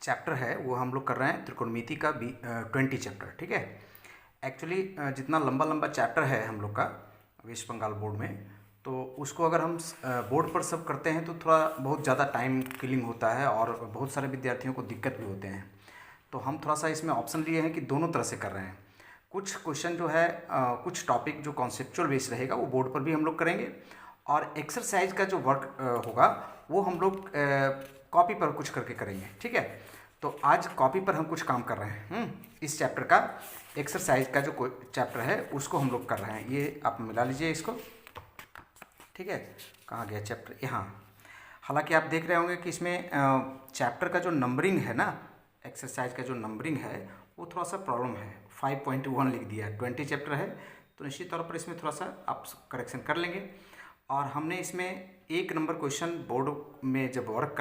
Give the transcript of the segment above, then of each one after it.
Chapter है वो हम लोग कर रहे हैं त्रिकोणमिति का 20 चैप्टर। ठीक है। एक्चुअली जितना लंबा लंबा चैप्टर है हम लोग का वेस्ट बंगाल बोर्ड में, तो उसको अगर हम बोर्ड पर सब करते हैं तो थोड़ा बहुत ज़्यादा टाइम किलिंग होता है और बहुत सारे विद्यार्थियों को दिक्कत भी होते हैं। तो हम थोड़ा सा इसमें ऑप्शन लिए हैं कि दोनों तरह से कर रहे हैं। कुछ क्वेश्चन जो है कुछ टॉपिक जो कॉन्सेप्चुअल बेस रहेगा वो बोर्ड पर भी हम लोग करेंगे, और एक्सरसाइज का जो वर्क होगा वो हम लोग कॉपी पर कुछ करके करेंगे। ठीक है। तो आज कॉपी पर हम कुछ काम कर रहे हैं। इस चैप्टर का एक्सरसाइज का जो चैप्टर है उसको हम लोग कर रहे हैं। ये आप मिला लीजिए इसको। ठीक है। कहाँ गया चैप्टर? यहाँ। हालांकि आप देख रहे होंगे कि इसमें चैप्टर का जो नंबरिंग है ना, एक्सरसाइज का जो नंबरिंग है वो थोड़ा सा प्रॉब्लम है। 5.1 लिख दिया है। 20 चैप्टर है तो निश्चित तौर पर इसमें थोड़ा सा आप करेक्शन कर लेंगे। और हमने इसमें 1 नंबर क्वेश्चन बोर्ड में जब वर्क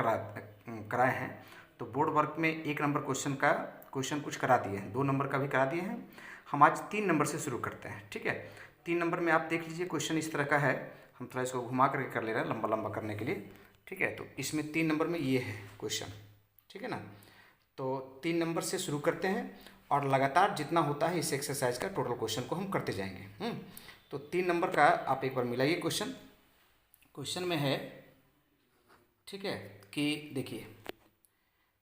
कराए हैं तो बोर्ड वर्क में 1 नंबर क्वेश्चन कुछ करा दिए हैं, 2 नंबर का भी करा दिए हैं। हम आज 3 नंबर से शुरू करते हैं। ठीक है। 3 नंबर में आप देख लीजिए क्वेश्चन इस तरह का है। हम थोड़ा इसको घुमा करके कर ले रहे हैं लंबा लंबा करने के लिए। ठीक है। तो इसमें 3 नंबर में ये है क्वेश्चन। ठीक है ना। तो 3 नंबर से शुरू करते हैं और लगातार जितना होता है इस एक्सरसाइज का टोटल क्वेश्चन को हम करते जाएंगे। तो 3 नंबर का आप एक बार मिलाइए क्वेश्चन में है। ठीक है कि देखिए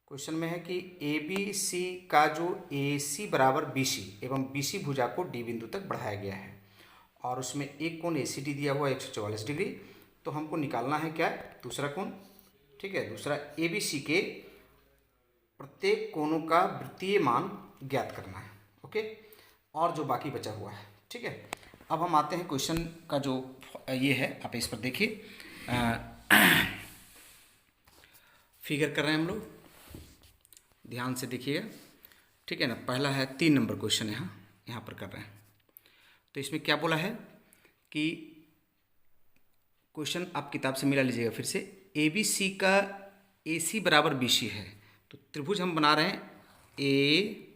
क्वेश्चन में है कि ए बी सी का जो ए सी बराबर बी सी एवं बी सी भुजा को डी बिंदु तक बढ़ाया गया है, और उसमें एक कोण ए सी डी दिया हुआ है 144 डिग्री। तो हमको निकालना है क्या? दूसरा कोण। ठीक है। दूसरा ए बी सी के प्रत्येक कोणों का वृत्तीय मान ज्ञात करना है। ओके। और जो बाकी बचा हुआ है। ठीक है। अब हम आते हैं क्वेश्चन का जो ये है, आप इस पर देखिए फिगर कर रहे हैं हम लोग, ध्यान से देखिएगा। ठीक है ना। पहला है 3 नंबर क्वेश्चन यहाँ पर कर रहे हैं। तो इसमें क्या बोला है कि क्वेश्चन आप किताब से मिला लीजिएगा फिर से। ए बी सी का ए सी बराबर बी सी है, तो त्रिभुज हम बना रहे हैं ए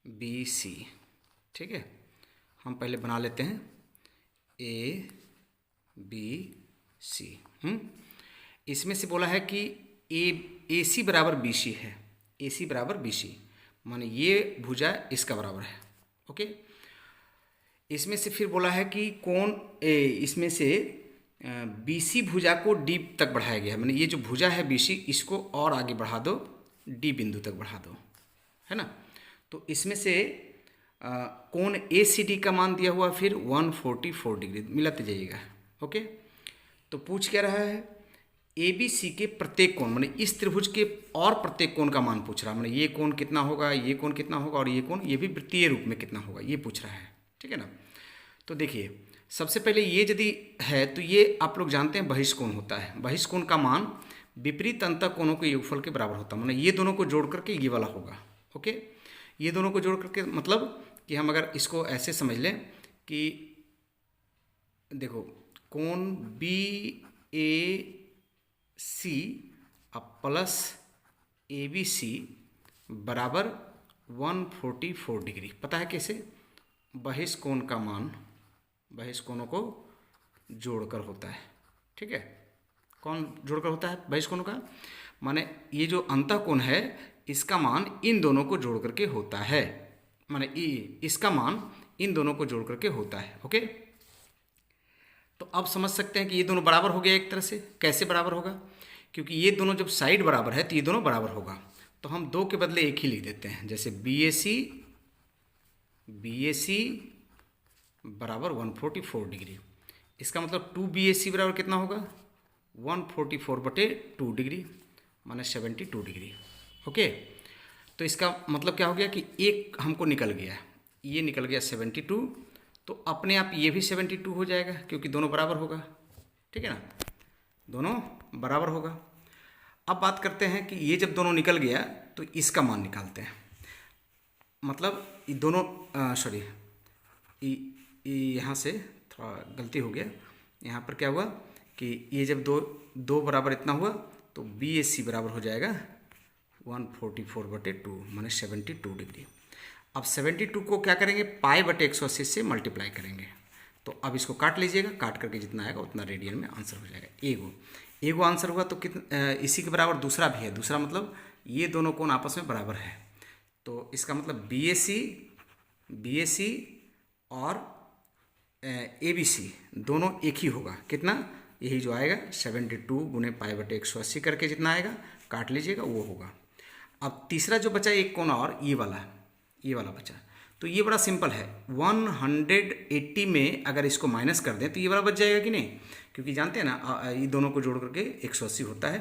बी सी। ठीक है। हम पहले बना लेते हैं ए बी सी। इसमें से बोला है कि ए सी बराबर बी सी है। ए सी बराबर बी सी माने ये भुजा इसका बराबर है। ओके। इसमें से फिर बोला है कि इसमें से बी सी भुजा को डी तक बढ़ाया गया है, माने ये जो भुजा है बी सी इसको और आगे बढ़ा दो, डी बिंदु तक बढ़ा दो, है ना। तो इसमें से कोण ए सी डी का मान दिया हुआ फिर 144 डिग्री, मिलाते जाइएगा। ओके। तो पूछ क्या रहा है? ए बी सी के प्रत्येक कोण, माने इस त्रिभुज के और प्रत्येक कोण का मान पूछ रहा है। माने ये कोण कितना होगा, ये कोण कितना होगा, और ये कोण ये भी वृत्तीय रूप में कितना होगा, ये पूछ रहा है। ठीक है ना। तो देखिए सबसे पहले ये यदि है तो ये आप लोग जानते हैं बहिष्कोण होता है। बहिष्कोण का मान विपरीत अंतः कोणों के योगफल के बराबर होता है। माने ये दोनों को जोड़ करके ये वाला होगा। ओके। ये दोनों को जोड़ करके मतलब कि हम अगर इसको ऐसे समझ लें कि देखो कोण B A C plus A B C बराबर 144 डिग्री। पता है कैसे? बहिष्कोण का मान बहिष्कोणों को जोड़कर होता है। ठीक है। कौन जोड़कर होता है? बहिष्कोणों का माने ये जो अंतःकोण है इसका मान इन दोनों को जोड़ करके होता है, माने इसका मान इन दोनों को जोड़ करके होता है। ओके। तो अब समझ सकते हैं कि ये दोनों बराबर हो गया एक तरह से। कैसे बराबर होगा? क्योंकि ये दोनों जब साइड बराबर है तो ये दोनों बराबर होगा। तो हम 2 के बदले 1 ही लिख देते हैं, जैसे बी ए सी बराबर 144 डिग्री। इसका मतलब 2 बी ए सी बराबर कितना होगा? 144/2 डिग्री माने 72 डिग्री। ओके। तो इसका मतलब क्या हो गया कि एक हमको निकल गया, ये निकल गया 72। तो अपने आप ये भी 72 हो जाएगा क्योंकि दोनों बराबर होगा। ठीक है ना। दोनों बराबर होगा। अब बात करते हैं कि ये जब दोनों निकल गया तो इसका मान निकालते हैं। मतलब ये दोनों यहाँ से थोड़ा गलती हो गया। यहाँ पर क्या हुआ कि ये जब दो बराबर इतना हुआ तो बी ए सी बराबर हो जाएगा 144/2 माने 72 डिग्री। अब 72 को क्या करेंगे? π/180 से मल्टीप्लाई करेंगे। तो अब इसको काट लीजिएगा, काट करके जितना आएगा उतना रेडियन में आंसर हो जाएगा। एगो आंसर हुआ तो इसी के बराबर दूसरा भी है। दूसरा मतलब ये दोनों कोण आपस में बराबर है, तो इसका मतलब BAC और ABC दोनों एक ही होगा। कितना? यही जो आएगा 72 गुने π/180 करके जितना आएगा काट लीजिएगा वो होगा। अब तीसरा जो बचा एक कोण और ये वाला बचा, तो ये बड़ा सिंपल है। 180 में अगर इसको माइनस कर दें तो ये वाला बच जाएगा कि नहीं, क्योंकि जानते हैं ना ये दोनों को जोड़ करके 180 होता है।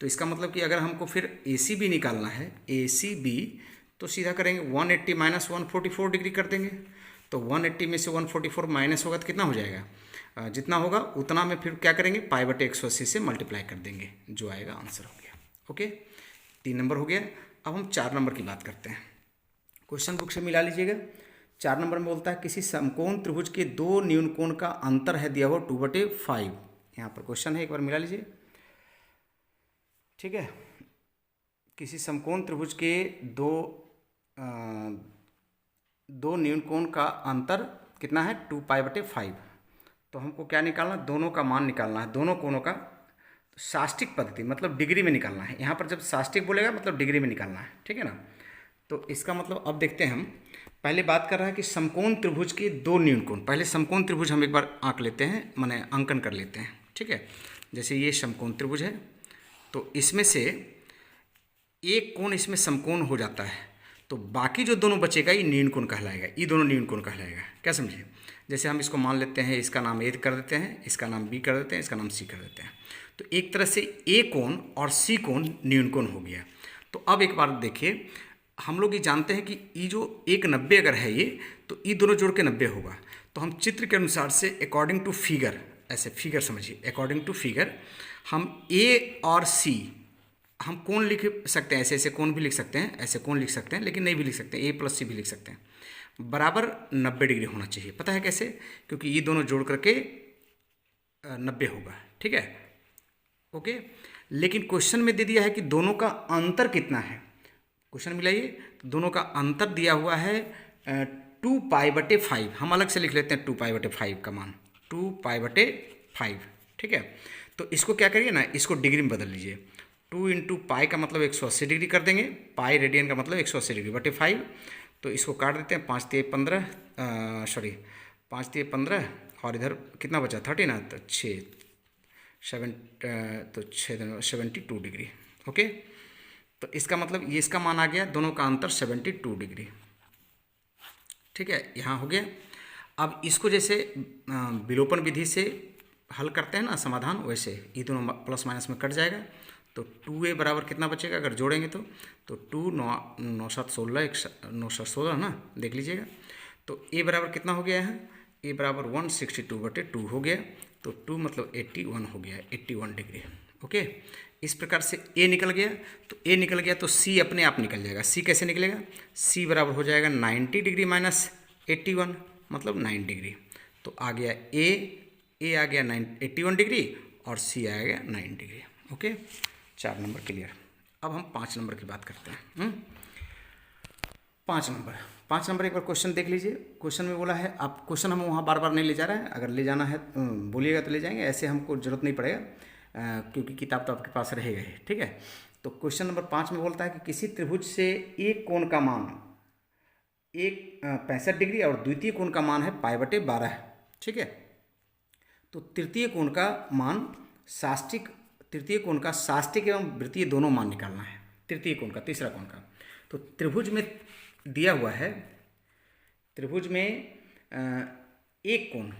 तो इसका मतलब कि अगर हमको फिर ACB निकालना है, ACB, तो सीधा करेंगे 180 माइनस 144 डिग्री कर देंगे। तो 180 में से 144 माइनस होगा तो कितना हो जाएगा? जितना होगा उतना में फिर क्या करेंगे, π/180 से मल्टीप्लाई कर देंगे, जो आएगा आंसर हो गया। ओके, 3 नंबर हो गया। अब हम 4 नंबर की बात करते हैं। क्वेश्चन बुक से मिला लीजिएगा। 4 नंबर में बोलता है किसी समकोण त्रिभुज के 2 न्यून कोण का अंतर है दिया हुआ 2/5। यहाँ पर क्वेश्चन है, एक बार मिला लीजिए। ठीक है, किसी समकोण त्रिभुज के दो न्यून कोण का अंतर कितना है? 2π/5। तो हमको क्या निकालना? दोनों का मान निकालना है, दोनों कोणों का साष्टिक पद्धति मतलब डिग्री में निकालना है। यहाँ पर जब साष्टिक बोलेगा मतलब डिग्री में निकालना है, ठीक है ना। तो इसका मतलब अब देखते हैं हम। पहले बात कर रहा है कि समकोण त्रिभुज के 2 न्यून कोण। पहले समकोण त्रिभुज हम एक बार आंक लेते हैं, माने अंकन कर लेते हैं। ठीक है, जैसे ये समकोण त्रिभुज है, तो इसमें से एक कोण इसमें समकोण हो जाता है, तो बाकी जो दोनों बचेगा ये न्यून कोण कहलाएगा, ये दोनों न्यून कोण कहलाएगा। क्या समझिए? जैसे हम इसको मान लेते हैं, इसका नाम A कर देते हैं, इसका नाम B कर देते हैं, इसका नाम C कर देते हैं। तो एक तरह से A कोण और C कोण न्यून कोण हो गया। तो अब एक बार देखिए, हम लोग ये जानते हैं कि ये जो 190 अगर है ये, तो ये दोनों जोड़ के 90 होगा। तो हम चित्र के अनुसार से अकॉर्डिंग टू फिगर, ऐसे फिगर समझिए, अकॉर्डिंग टू फिगर हम A और C हम कोण लिख सकते हैं। ऐसे ऐसे कोण भी लिख सकते हैं, ऐसे कोण लिख सकते हैं, लेकिन नहीं भी लिख सकते हैं, A+C भी लिख सकते हैं। बराबर 90 डिग्री होना चाहिए। पता है कैसे? क्योंकि ये दोनों जोड़ करके 90 होगा। ठीक है, ओके। लेकिन क्वेश्चन में दे दिया है कि दोनों का अंतर कितना है। क्वेश्चन मिलाइए, तो दोनों का अंतर दिया हुआ है 2π/5। हम अलग से लिख लेते हैं 2π/5 का मान, 2π/5। ठीक है, तो इसको क्या करिए ना, इसको डिग्री में बदल लीजिए। 2 × π का मतलब 180 डिग्री कर देंगे, पाई रेडियन का मतलब 180 डिग्री बटे 5। तो इसको काट देते हैं, 5 × 15 5 × 15 और इधर कितना बचा 30 ना, तो 72 डिग्री। ओके, तो इसका मतलब ये इसका मान आ गया, दोनों का अंतर 72 डिग्री। ठीक है, यहाँ हो गया। अब इसको जैसे विलोपन विधि से हल करते हैं ना समाधान, वैसे ये दोनों प्लस माइनस में कट जाएगा। तो 2A बराबर कितना बचेगा अगर जोड़ेंगे तो 2 9 7 16 9 7 16 ना, देख लीजिएगा। तो A बराबर कितना हो गया है? A बराबर 162/2 हो गया। तो 2 मतलब 81 हो गया, 81 डिग्री। ओके, इस प्रकार से A निकल गया। तो A निकल गया तो C अपने आप निकल जाएगा। C कैसे निकलेगा? C बराबर हो जाएगा 90 डिग्री माइनस 81 मतलब 9 डिग्री। तो आ गया A आ गया 81 डिग्री और C आ गया 9 डिग्री। Okay, 4 number clear. अब हम 5 नंबर की बात करते हैं। 5 नंबर एक बार क्वेश्चन देख लीजिए। क्वेश्चन में बोला है, आप क्वेश्चन हम वहाँ बार बार नहीं ले जा रहे हैं, अगर ले जाना है बोलिएगा तो ले जाएंगे, ऐसे हमको जरूरत नहीं पड़ेगा क्योंकि किताब तो आपके पास रहेगा ही। ठीक है, तो क्वेश्चन नंबर 5 में बोलता है कि किसी त्रिभुज से एक कोण का मान 65 डिग्री और द्वितीय कोण का मान है π/12। ठीक है, तो तृतीय कोण का मान तृतीय कोण का साष्टिक एवं वृत्तीय दोनों मान निकालना है। तृतीय कोण का, तीसरा कोण का। तो त्रिभुज में दिया हुआ है, त्रिभुज में एक कोण,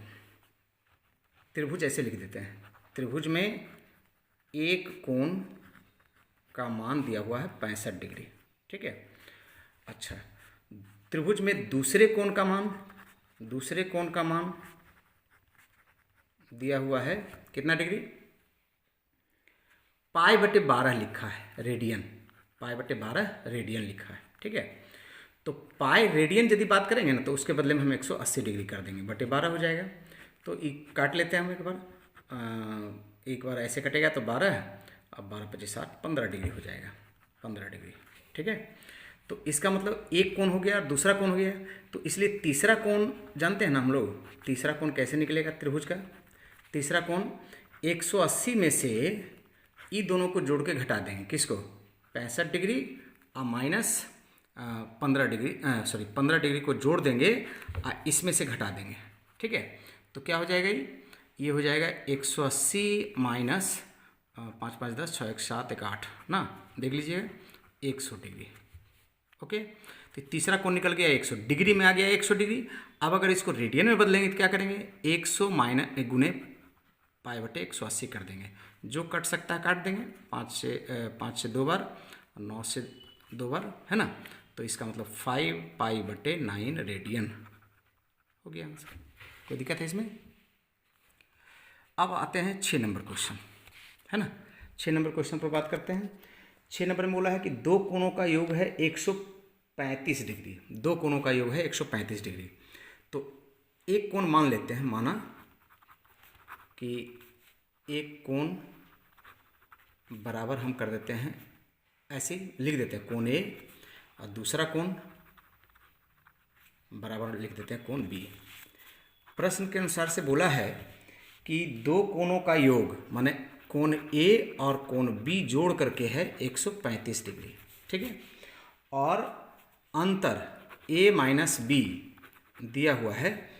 त्रिभुज ऐसे लिख देते हैं, त्रिभुज में एक कोण का मान दिया हुआ है 65 डिग्री। ठीक है, अच्छा, त्रिभुज में दूसरे कोण का मान दिया हुआ है कितना डिग्री? π/12 लिखा है, रेडियन, π/12 रेडियन लिखा है। ठीक है, तो पाई रेडियन यदि बात करेंगे ना तो उसके बदले में हम 180 डिग्री कर देंगे, बटे 12 हो जाएगा। तो काट लेते हैं हम एक बार ऐसे कटेगा तो 12, अब 12 × 5 = 60, 15 डिग्री हो जाएगा, 15 डिग्री। ठीक है, तो इसका मतलब एक कोण हो गया और दूसरा कोण हो गया। तो इसलिए तीसरा कोण जानते हैं ना हम लोग, तीसरा कोण कैसे निकलेगा त्रिभुज का? तीसरा कोण 180 में से ये दोनों को जोड़ के घटा देंगे, किसको, 65 डिग्री और माइनस 15 डिग्री, 15 डिग्री को जोड़ देंगे और इसमें से घटा देंगे, ठीक है। तो क्या हो जाएगा, ये हो जाएगा 180 माइनस 5 5 10 6 1 7 1 8 ना, देख लीजिएगा 100 डिग्री। ओके, तो तीसरा कौन निकल गया, 100 डिग्री में आ गया 100 डिग्री। अब अगर इसको रेडियन में बदलेंगे तो क्या करेंगे, 100 माइनस गुने पाई बटे 180 कर देंगे, जो कट सकता है काट देंगे, 5 से 2 बार, 9 से 2 बार, है ना। तो इसका मतलब 5 पाई बटे 9 रेडियन हो गया आंसर। कोई दिक्कत है इसमें। अब आते हैं 6 नंबर क्वेश्चन, है ना। 6 नंबर क्वेश्चन पर बात करते हैं। 6 नंबर में बोला है कि दो कोणों का योग है 135 डिग्री, दो कोणों का योग है 135 डिग्री। तो एक कोण मान लेते हैं, माना कि एक कोण बराबर हम कर देते हैं, ऐसे लिख देते हैं कोण ए, और दूसरा कोण बराबर लिख देते हैं कोण बी। प्रश्न के अनुसार से बोला है कि दो कोणों का योग माने कोण ए और कोण बी जोड़ करके है 135 डिग्री, ठीक है। और अंतर ए माइनस बी दिया हुआ है,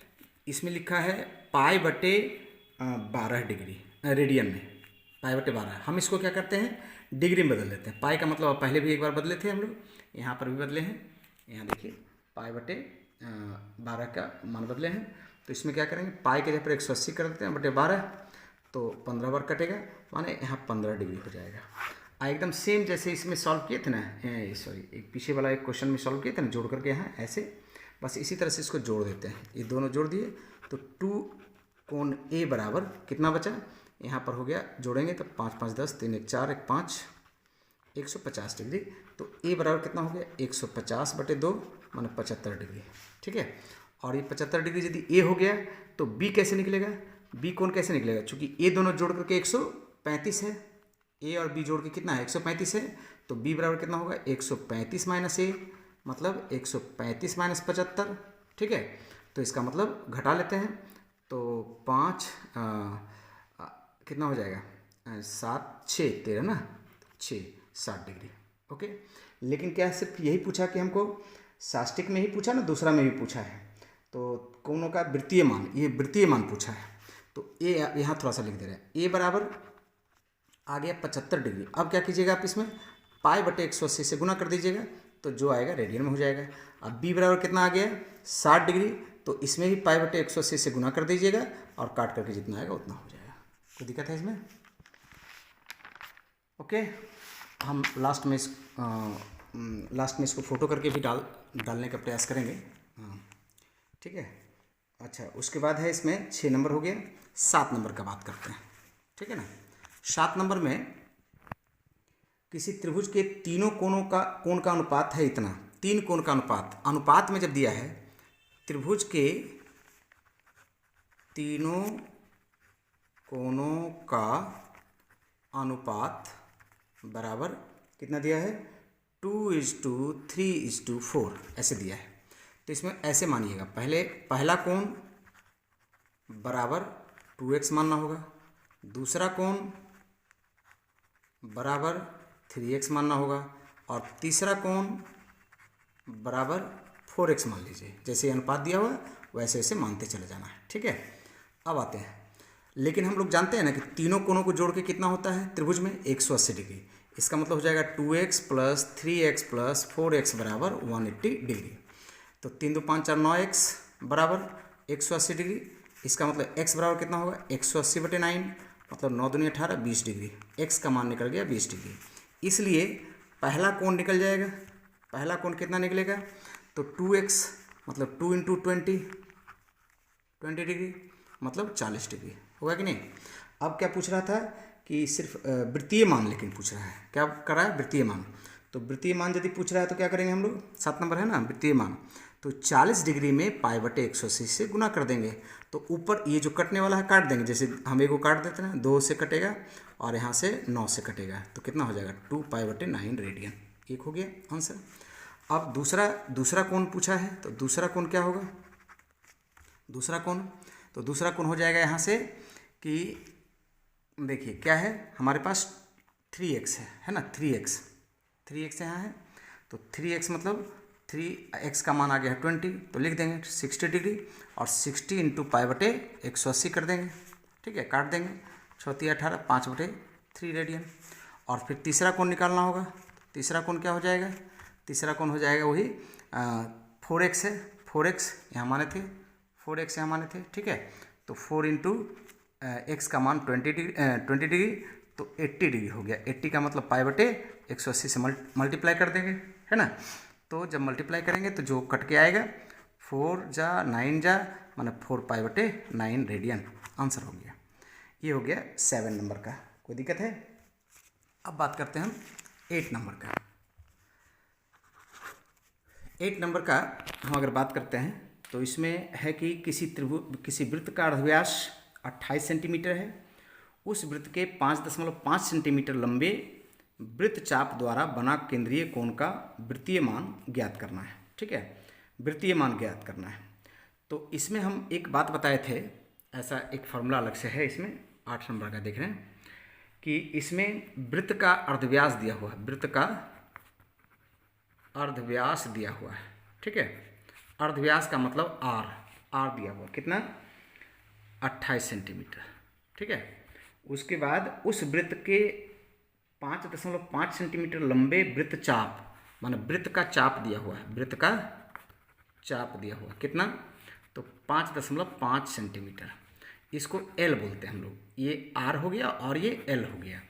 इसमें लिखा है पाई बटे 12 डिग्री, रेडियन में पाई बटे 12। हम इसको क्या करते हैं, डिग्री में बदल लेते हैं। पाई का मतलब पहले भी एक बार बदले थे हम लोग, यहाँ पर भी बदले हैं। यहाँ देखिए पाई बटे 12 का मान बदले हैं, तो इसमें क्या करेंगे, पाई के जगह पर 180 कर देते हैं बटे 12, तो 15 बार कटेगा, माने यहाँ 15 डिग्री हो जाएगा। एकदम सेम जैसे इसमें सॉल्व किए थे ना, सॉरी एक पीछे वाला एक क्वेश्चन में सॉल्व किए थे ना, जोड़ करके यहाँ ऐसे, बस इसी तरह से इसको जोड़ देते हैं। ये दोनों जोड़ दिए तो 2 कोण ए बराबर कितना बचा, यहाँ पर हो गया, जोड़ेंगे तो 5 5 10 3 1 4 1 5 150 डिग्री। तो ए बराबर कितना हो गया, 150 बटे 2 माने 75 डिग्री, ठीक है। और ये 75 डिग्री यदि ए हो गया तो बी कैसे निकलेगा, बी कोण कैसे निकलेगा, चूंकि ए दोनों जोड़ करके 135 है, ए और बी जोड़ के कितना है 135 है, तो बी बराबर कितना होगा 135 माइनस ए, मतलब 135 माइनस 75, ठीक है। तो इसका मतलब घटा लेते हैं, तो 5 कितना हो जाएगा 7 6 13 ना, 6 60 डिग्री। ओके, लेकिन क्या सिर्फ यही पूछा कि हमको साष्टिक में ही पूछा ना, दूसरा में भी पूछा है, तो कोणों का वृत्तीय मान, ये वृत्तीय मान पूछा है। तो ए यहाँ थोड़ा सा लिख दे रहे हैं, ए बराबर आ गया 75 डिग्री। अब क्या कीजिएगा आप, इसमें पाई बटे 180 से गुना कर दीजिएगा, तो जो आएगा रेडियन में हो जाएगा। अब बी बराबर कितना आ गया 60 डिग्री, तो इसमें भी पाई बटे 180 से गुना कर दीजिएगा, और काट करके जितना आएगा उतना हो जाएगा। कोई दिक्कत है इसमें। ओके, हम लास्ट में इसको फोटो करके भी डालने का प्रयास करेंगे, हाँ ठीक है। अच्छा, उसके बाद है इसमें 6 नंबर हो गया, 7 नंबर का बात करते हैं, ठीक है ना। 7 नंबर में किसी त्रिभुज के तीनों कोणों का कोण का अनुपात है इतना, 3 कोण का अनुपात में जब दिया है, त्रिभुज के तीनों कोणों का अनुपात बराबर कितना दिया है 2:3:4 ऐसे दिया है। तो इसमें ऐसे मानिएगा, पहला कोण बराबर 2x मानना होगा, दूसरा कोण बराबर 3x मानना होगा, और तीसरा कोण बराबर 4x मान लीजिए। जैसे अनुपात दिया हुआ वैसे वैसे मानते चले जाना है, ठीक है। अब आते हैं, लेकिन हम लोग जानते हैं ना कि तीनों कोणों को जोड़ के कितना होता है त्रिभुज में 180 डिग्री। इसका मतलब हो जाएगा 2x plus 3x plus 4x बराबर 180 डिग्री। तो 3 2 5 4 9x बराबर 180 डिग्री। इसका मतलब x बराबर कितना होगा 180 बटे 9, मतलब 9 दूनी 18 20 डिग्री। x का मान निकल गया 20 डिग्री, इसलिए पहला कोण निकल जाएगा। पहला कोण कितना निकलेगा, तो 2x मतलब 2 × 20 डिग्री मतलब 40 डिग्री होगा कि नहीं। अब क्या पूछ रहा था कि सिर्फ वृत्तीय मान, लेकिन पूछ रहा है क्या कर रहा है वृत्तीय मान। तो वृत्तीय मान यदि पूछ रहा है तो क्या करेंगे हम लोग, 7 नंबर है ना वृत्तीय मान, तो 40 डिग्री में पाई बटे 180 से गुना कर देंगे। तो ऊपर ये जो कटने वाला है काट देंगे, जैसे हम एक को काट देते हैं 2 से कटेगा और यहाँ से 9 से कटेगा, तो कितना हो जाएगा 2 पाई बटे 9 रेडियन। एक हो गया आंसर। अब दूसरा कोण पूछा है, तो दूसरा कोण क्या होगा, दूसरा कोण हो जाएगा यहाँ से कि देखिए क्या है हमारे पास 3x है ना, 3x यहाँ है, तो 3x मतलब 3x का मान आ गया है 20, तो लिख देंगे 60 डिग्री, और 60 इंटू पाई बटे 180 कर देंगे, ठीक है, काट देंगे, 6 18, 5/3 रेडियन। और फिर तीसरा कोण निकालना होगा, तीसरा कोण क्या हो जाएगा, तीसरा कोण हो जाएगा वही 4x है, 4x यहाँ माने थे, 4x यहाँ माने थे, ठीक है, तो 4 इंटू एक्स का मान 20 डिग्री, तो 80 डिग्री हो गया। 80 का मतलब पाई बटे 180 से मल्टीप्लाई कर देंगे, है ना। तो जब मल्टीप्लाई करेंगे तो जो कट के आएगा 4 जा 9 जा माने 4 पाई बटे 9 रेडियन, आंसर हो गया। ये हो गया 7 नंबर का। कोई दिक्कत है? अब बात करते हैं हम 8 नंबर का। 8 नंबर का हम अगर बात करते हैं तो इसमें है कि किसी वृत्त का अर्धव्यास 28 सेंटीमीटर है, उस वृत्त के 5.5 सेंटीमीटर लंबे वृत्तचाप द्वारा बना केंद्रीय कोण का वृत्तीय मान ज्ञात करना है, ठीक है, वृत्तीय मान ज्ञात करना है। तो इसमें हम एक बात बताए थे, ऐसा एक फॉर्मूला अलग से है इसमें, 8 नंबर का देख रहे हैं कि इसमें वृत्त का अर्धव्यास दिया हुआ है, वृत्त का अर्धव्यास दिया हुआ है, ठीक है, अर्धव्यास का मतलब आर दिया हुआ, कितना 28 सेंटीमीटर, ठीक है। उसके बाद उस वृत्त के 5.5 सेंटीमीटर लंबे वृत्तचाप माने वृत्त का चाप दिया हुआ है, वृत्त का चाप दिया हुआ कितना, तो 5.5 सेंटीमीटर, इसको एल बोलते हैं हम लोग। ये आर हो गया और ये एल हो गया।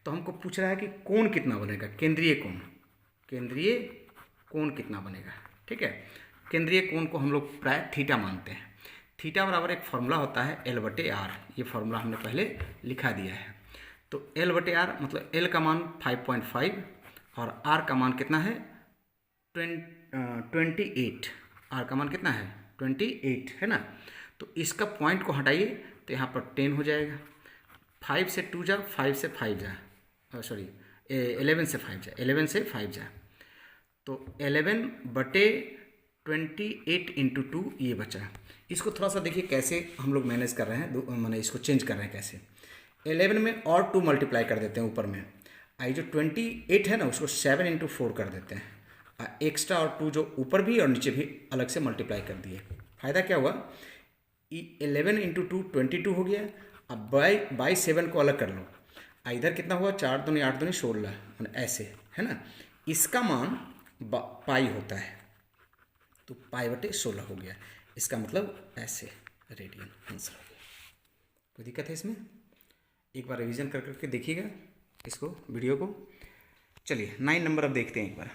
तो हमको पूछ रहा है कि कोण कितना बनेगा, केंद्रीय कोण कितना बनेगा, ठीक है। केंद्रीय कोण को हम लोग प्राय थीटा मानते हैं। थीटा बराबर एक फॉर्मूला होता है L/R, ये फॉर्मूला हमने पहले लिखा दिया है। तो L/R मतलब L का मान 5.5 और R का मान कितना है 28, R का मान कितना है 28, है ना। तो इसका पॉइंट को हटाइए तो यहाँ पर 10 हो जाएगा, 5 से 2 जा, 5 से 5 जा, सॉरी 11 से 5 जा, 11 से 5 जा, तो 11/28 इंटू 2 ये बचा। इसको थोड़ा सा देखिए कैसे हम लोग मैनेज कर रहे हैं, मैंने इसको चेंज कर रहे हैं कैसे। 11 में और 2 मल्टीप्लाई कर देते हैं ऊपर में, आई जो 28 है ना उसको 7 इंटू 4 कर देते हैं, एक्स्ट्रा और 2 जो ऊपर भी और नीचे भी अलग से मल्टीप्लाई कर दिए। फ़ायदा क्या हुआ, 11 इंटू 2 22 हो गया। अब बाई 7 को अलग कर लो, इधर कितना हुआ 4 दूनी 8 दूनी 16, ऐसे, है ना। इसका मान पाई होता है, तो पाई/16 हो गया, इसका मतलब ऐसे रेडियन, आंसर हो गया। कोई दिक्कत है इसमें? एक बार रिवीजन कर करके देखिएगा इसको, वीडियो को। चलिए 9 नंबर अब देखते हैं एक बार।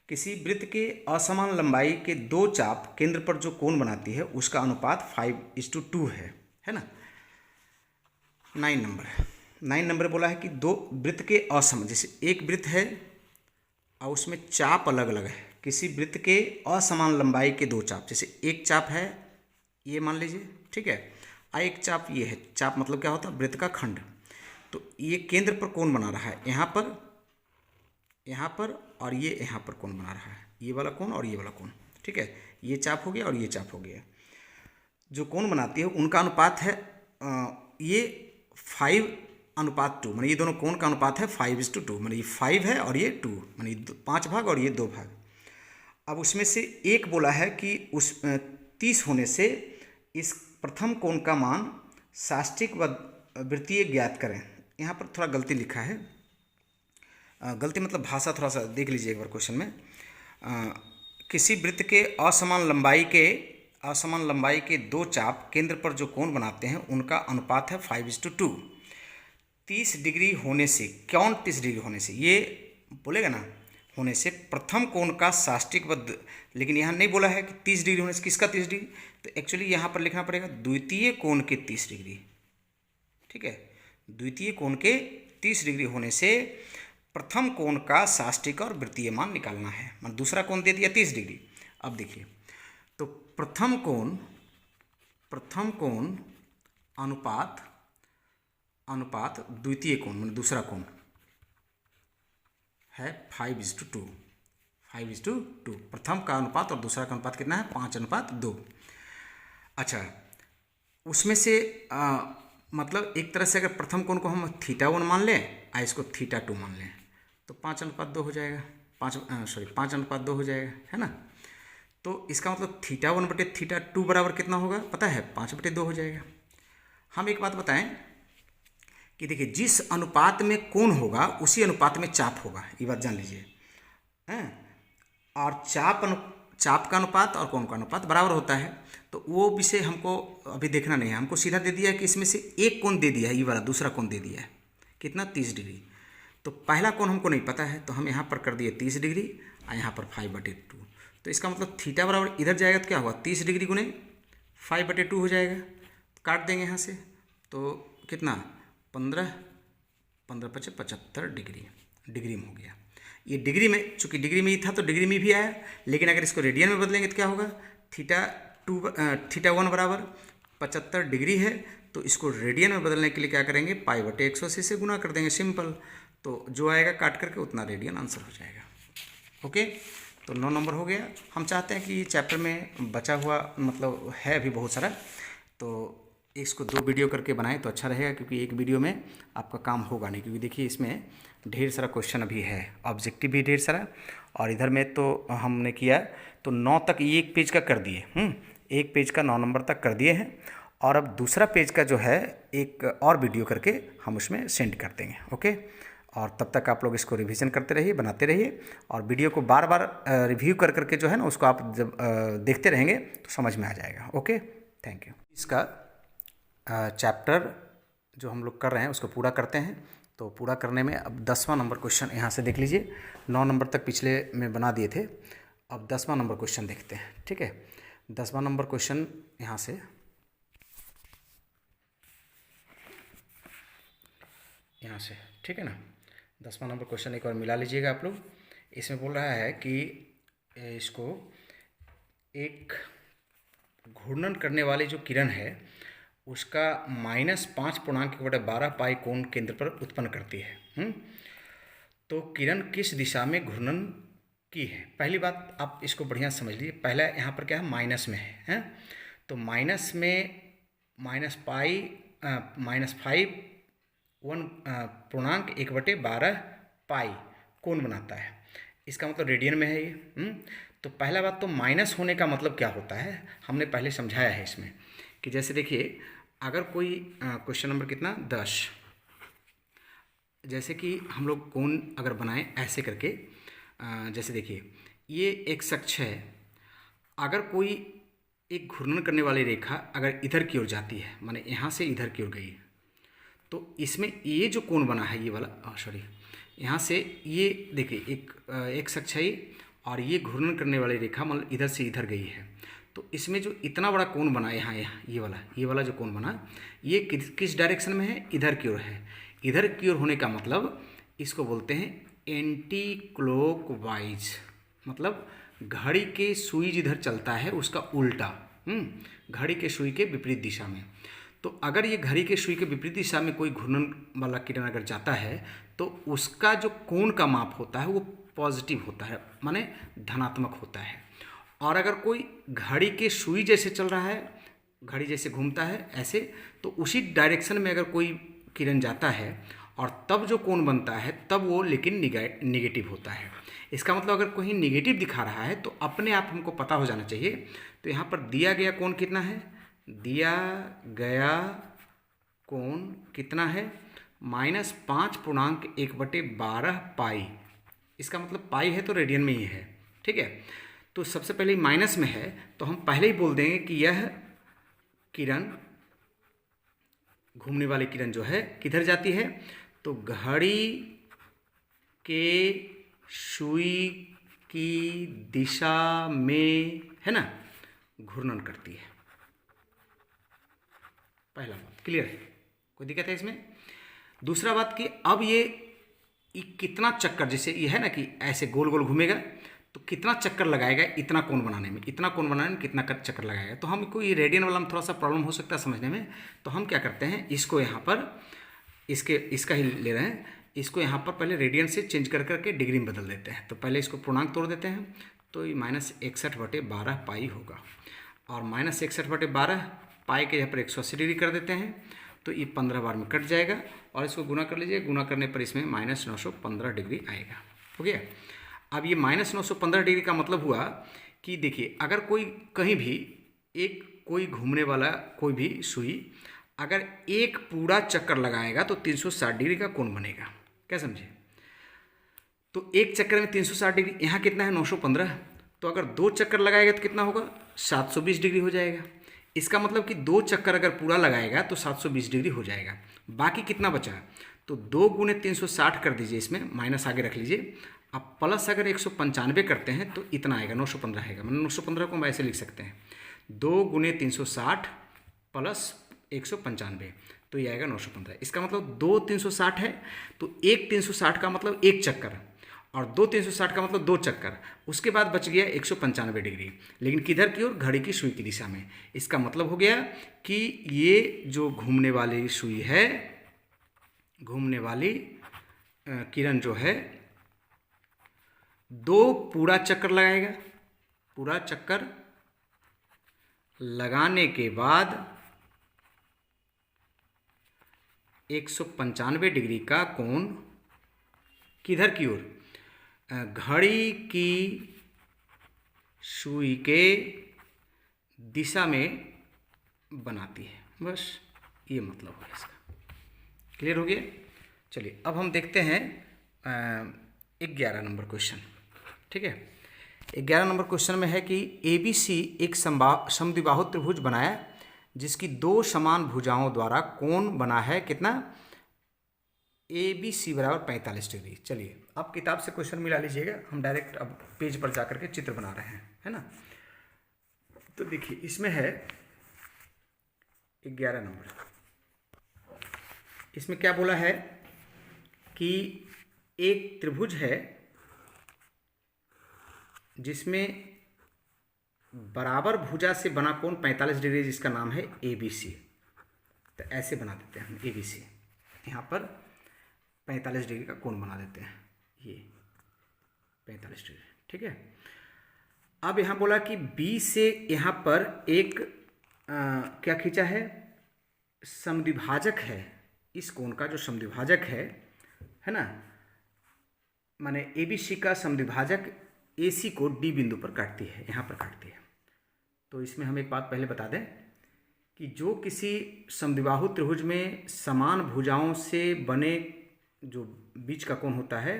किसी वृत्त के असमान लंबाई के 2 चाप केंद्र पर जो कोण बनाती है उसका अनुपात 5:2 है ना। 9 नंबर बोला है कि 2 वृत्त के असमान, जैसे एक वृत्त है और उसमें चाप अलग अलग है, किसी वृत्त के असमान लंबाई के 2 चाप, जैसे एक चाप है ये मान लीजिए, ठीक है, और एक चाप ये है। चाप मतलब क्या होता है, वृत्त का खंड। तो ये केंद्र पर कोण बना रहा है, यहाँ पर और ये यहाँ पर कोण बना रहा है, ये वाला कोण और ये वाला कोण, ठीक है। ये चाप हो गया और ये चाप हो गया। जो कोण बनाती है उनका अनुपात है ये 5:2, माने ये दोनों कोण का अनुपात है 5:2, माने ये 5 है और ये 2, माने 5 भाग और ये 2 भाग। अब उसमें से एक बोला है कि उस 30 होने से इस प्रथम कोण का मान साष्टिक व वृत्तीय ज्ञात करें। यहाँ पर थोड़ा गलती लिखा है, गलती मतलब भाषा थोड़ा सा देख लीजिए एक बार क्वेश्चन में। किसी वृत्त के असमान लंबाई के 2 चाप केंद्र पर जो कोण बनाते हैं उनका अनुपात है 5:2। 30 डिग्री होने से, कौन 30 डिग्री होने से, ये बोलेगा ना, होने से प्रथम कोण का साष्टिक व, लेकिन यहाँ नहीं बोला है कि 30 डिग्री होने से किसका 30 डिग्री, तो एक्चुअली यहाँ पर लिखना पड़ेगा द्वितीय कोण के 30 डिग्री, ठीक है। द्वितीय कोण के 30 डिग्री होने से प्रथम कोण का साष्टिक और वृत्तीय मान निकालना है। मतलब दूसरा कोण दे दिया 30 डिग्री। अब देखिए, तो प्रथम कोण अनुपात द्वितीय कोण मतलब दूसरा कोण है 5:2। 5:2 प्रथम का अनुपात और दूसरा का अनुपात कितना है 5:2। अच्छा, उसमें से मतलब एक तरह से अगर प्रथम कोण को हम θ1 मान लें और इसको θ2 मान लें तो 5:2 हो जाएगा, 5:2 हो जाएगा, है ना। तो इसका मतलब θ1 बटे θ2 बराबर कितना होगा पता है, 5/2 हो जाएगा। हम एक बात बताएं कि देखिए जिस अनुपात में कोण होगा उसी अनुपात में चाप होगा, ये बात जान लीजिए हैं। और चाप का अनुपात और कोण का अनुपात बराबर होता है, तो वो विषय हमको अभी देखना नहीं है। हमको सीधा दे दिया है कि इसमें से एक कोण दे दिया है, ये वाला दूसरा कोण दे दिया है कितना, 30 डिग्री। तो पहला कोण हमको नहीं पता है तो हम यहाँ पर कर दिए 30 डिग्री और यहाँ पर 5/2। तो इसका मतलब थीटा बराबर इधर जाएगा तो क्या होगा, 30 डिग्री गुने 5/2 हो जाएगा। काट देंगे यहाँ से तो कितना, 15 × 75 डिग्री में हो गया। ये डिग्री में, चूँकि डिग्री में ही था तो डिग्री में भी आया, लेकिन अगर इसको रेडियन में बदलेंगे तो क्या होगा, θ1 बराबर 75 डिग्री है, तो इसको रेडियन में बदलने के लिए क्या करेंगे, π/180 से गुना कर देंगे, सिंपल। तो जो आएगा काट करके उतना रेडियन आंसर हो जाएगा। ओके, तो 9 नंबर हो गया। हम चाहते हैं कि ये चैप्टर में बचा हुआ मतलब है अभी बहुत सारा, तो इसको 2 वीडियो करके बनाएं तो अच्छा रहेगा, क्योंकि एक वीडियो में आपका काम होगा नहीं। क्योंकि देखिए इसमें ढेर सारा क्वेश्चन अभी है, ऑब्जेक्टिव भी ढेर सारा, और इधर में तो हमने किया तो 9 तक ये एक पेज का कर दिए, एक पेज का 9 नंबर तक कर दिए हैं। और अब दूसरा पेज का जो है एक और वीडियो करके हम उसमें सेंड कर देंगे। ओके, और तब तक आप लोग इसको रिवीजन करते रहिए, बनाते रहिए, और वीडियो को बार बार रिव्यू कर करके जो है ना उसको आप जब देखते रहेंगे तो समझ में आ जाएगा। Okay, thank you. इसका चैप्टर जो हम लोग कर रहे हैं उसको पूरा करते हैं। तो पूरा करने में अब 10वां नंबर क्वेश्चन यहाँ से देख लीजिए। 9 नंबर तक पिछले में बना दिए थे, अब 10वां नंबर क्वेश्चन देखते हैं। ठीक है, 10वां नंबर क्वेश्चन यहाँ से, ठीक है ना। 10वां नंबर क्वेश्चन एक बार मिला लीजिएगा आप लोग। इसमें बोल रहा है कि इसको एक घूर्णन करने वाली जो किरण है उसका -5.1/12 पाई कोण केंद्र पर उत्पन्न करती है। तो किरण किस दिशा में घूर्णन की है। पहली बात आप इसको बढ़िया समझ लीजिए। पहला यहाँ पर क्या है, माइनस में है, तो माइनस में -5.1/12 पाई कोण बनाता है। इसका मतलब रेडियन में है ये। तो पहला बात तो माइनस होने का मतलब क्या होता है हमने पहले समझाया है इसमें, कि जैसे देखिए अगर कोई क्वेश्चन नंबर कितना 10, जैसे कि हम लोग कोण अगर बनाएं ऐसे करके, जैसे देखिए ये एक अक्ष है, अगर कोई एक घूर्णन करने वाली रेखा अगर इधर की ओर जाती है, माने यहाँ से इधर की ओर गई, तो इसमें ये जो कोण बना है ये वाला, यहाँ से ये देखिए एक अक्ष है और ये घूर्णन करने वाली रेखा मतलब इधर से इधर गई है, तो इसमें जो इतना बड़ा कोण बना यहाँ ये वाला जो कोण बना, ये किस डायरेक्शन में है, इधर की ओर है। इधर की ओर होने का मतलब इसको बोलते हैं एंटी क्लॉकवाइज, मतलब घड़ी के सुई जिधर चलता है उसका उल्टा, घड़ी के सुई के विपरीत दिशा में। तो अगर ये घड़ी के सुई के विपरीत दिशा में कोई घूर्णन वाला किरण अगर जाता है तो उसका जो कोण का माप होता है वो पॉजिटिव होता है, माने धनात्मक होता है। और अगर कोई घड़ी के सुई जैसे चल रहा है, घड़ी जैसे घूमता है ऐसे, तो उसी डायरेक्शन में अगर कोई किरण जाता है और तब जो कोण बनता है तब वो लेकिन निगेटिव होता है। इसका मतलब अगर कोई निगेटिव दिखा रहा है तो अपने आप हमको पता हो जाना चाहिए। तो यहाँ पर दिया गया कोण कितना है, दिया गया कोण कितना है, -5.1/12 पाई। इसका मतलब पाई है तो रेडियन में ही है, ठीक है। तो सबसे पहले माइनस में है तो हम पहले ही बोल देंगे कि यह किरण, घूमने वाली किरण जो है किधर जाती है, तो घड़ी के सुई की दिशा में, है ना, घूर्णन करती है। पहला बात क्लियर है, कोई दिक्कत है इसमें। दूसरा बात कि अब ये कितना चक्कर, जैसे ये है ना कि ऐसे गोल गोल घूमेगा तो कितना चक्कर लगाएगा इतना कोण बनाने में, कितना चक्कर लगाएगा। तो हमको ये रेडियन वाला में थोड़ा सा प्रॉब्लम हो सकता है समझने में। तो हम क्या करते हैं, इसको यहाँ पर इसका ही ले रहे हैं, इसको यहाँ पर पहले रेडियन से चेंज कर करके डिग्री में बदल देते हैं। तो पहले इसको पूर्णांक तोड़ देते हैं, तो ये -61/12 पाई होगा, और -61/12 पाई के यहाँ पर 180 डिग्री कर देते हैं, तो ये 15 बार में कट जाएगा और इसको गुना कर लीजिए। गुना करने पर इसमें -915 डिग्री आएगा। हो गया। अब ये -915 डिग्री का मतलब हुआ कि देखिए, अगर कोई कहीं भी कोई घूमने वाला कोई भी सुई अगर एक पूरा चक्कर लगाएगा तो 360 डिग्री का कोण बनेगा। क्या समझे? तो एक चक्कर में 360 डिग्री, यहाँ कितना है 915, तो अगर 2 चक्कर लगाएगा तो कितना होगा 720 डिग्री हो जाएगा। इसका मतलब कि 2 चक्कर अगर पूरा लगाएगा तो 720 डिग्री हो जाएगा। बाकी कितना बचा? तो 2 गुने 360 कर दीजिए, इसमें माइनस आगे रख लीजिए। अब प्लस अगर 195 करते हैं तो इतना आएगा 915 आएगा। मतलब 915 को हम ऐसे लिख सकते हैं 2 गुने 360 प्लस 195, तो ये आएगा 915। इसका मतलब 2 360 है तो 1 360 का मतलब 1 चक्कर, और 2 360 का मतलब 2 चक्कर। उसके बाद बच गया 195 डिग्री, लेकिन किधर की ओर? घड़ी की सुई की दिशा में। इसका मतलब हो गया कि ये जो घूमने वाली सुई है, घूमने वाली किरण जो है 2 पूरा चक्कर लगाएगा। पूरा चक्कर लगाने के बाद 195 डिग्री का कोण किधर की ओर? घड़ी की सुई के दिशा में बनाती है। बस ये मतलब है इसका। क्लियर हो गया? चलिए अब हम देखते हैं 11 नंबर क्वेश्चन। ठीक है, 11 नंबर क्वेश्चन में है कि ABC एक समद्विबाहु त्रिभुज बनाया जिसकी 2 समान भुजाओं द्वारा कोण बना है कितना? ABC बराबर 45 डिग्री। चलिए अब किताब से क्वेश्चन मिला लीजिएगा, हम डायरेक्ट अब पेज पर जाकर के चित्र बना रहे हैं, है ना। तो देखिए इसमें है 11 नंबर। इसमें क्या बोला है कि एक त्रिभुज है जिसमें बराबर भुजा से बना कोण 45 डिग्री, जिसका नाम है ABC। तो ऐसे बना देते हैं हम ABC, यहाँ पर 45 डिग्री का कोण बना देते हैं, ये 45 डिग्री। ठीक है, अब यहाँ बोला कि B से यहाँ पर एक क्या खींचा है? समद्विभाजक है। इस कोण का जो समद्विभाजक है ना, माने ABC का समद्विभाजक AC को D बिंदु पर काटती है, यहाँ पर काटती है। तो इसमें हम एक बात पहले बता दें कि जो किसी समद्विबाहु त्रिभुज में समान भुजाओं से बने जो बीच का कोण होता है,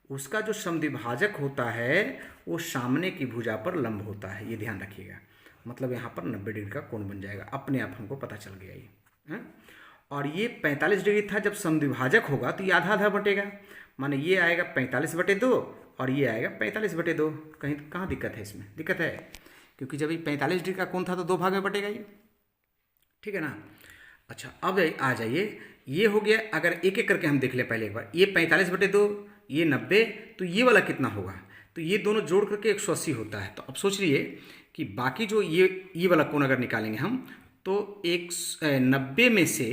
उसका जो समद्विभाजक होता है वो सामने की भुजा पर लंब होता है। ये ध्यान रखिएगा। मतलब यहाँ पर 90 डिग्री का कोण बन जाएगा, अपने आप हमको पता चल गया ये है? और ये 45 डिग्री था। जब समद्विभाजक होगा तो ये आधा आधा बटेगा, माने ये आएगा 45/2 और ये आएगा 45/2। कहीं कहाँ दिक्कत है? इसमें दिक्कत है क्योंकि जब ये 45 डिग्री का कोण था तो 2 भाग में बटेगा ये। ठीक है ना। अच्छा अब आ जाइए, ये हो गया। अगर एक एक करके हम देख लें पहले एक बार, ये 45/2, ये 90, तो ये वाला कितना होगा? तो ये दोनों जोड़ करके 180 होता है। तो अब सोच लीजिए कि बाकी जो ये वाला कोण अगर निकालेंगे हम तो 90 में से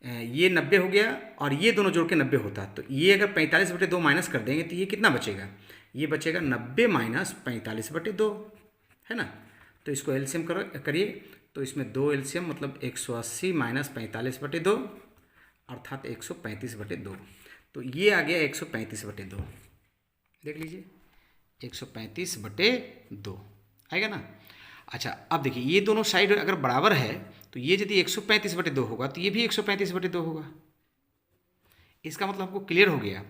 ये 90 हो गया और ये दोनों जोड़ के 90 होता है। तो ये अगर 45/2 माइनस कर देंगे तो ये कितना बचेगा? ये बचेगा 90 माइनस 45/2, है ना। तो इसको एलसीएम करिए, तो इसमें 2 एलसीएम मतलब 180 माइनस 45/2 अर्थात 135/2। तो ये आ गया 135/2। देख लीजिए 135/2 आएगा ना। अच्छा अब देखिए, ये दोनों साइड अगर बराबर है तो ये यदि 135/2 होगा तो ये भी 135/2 होगा। इसका मतलब हमको क्लियर हो गया।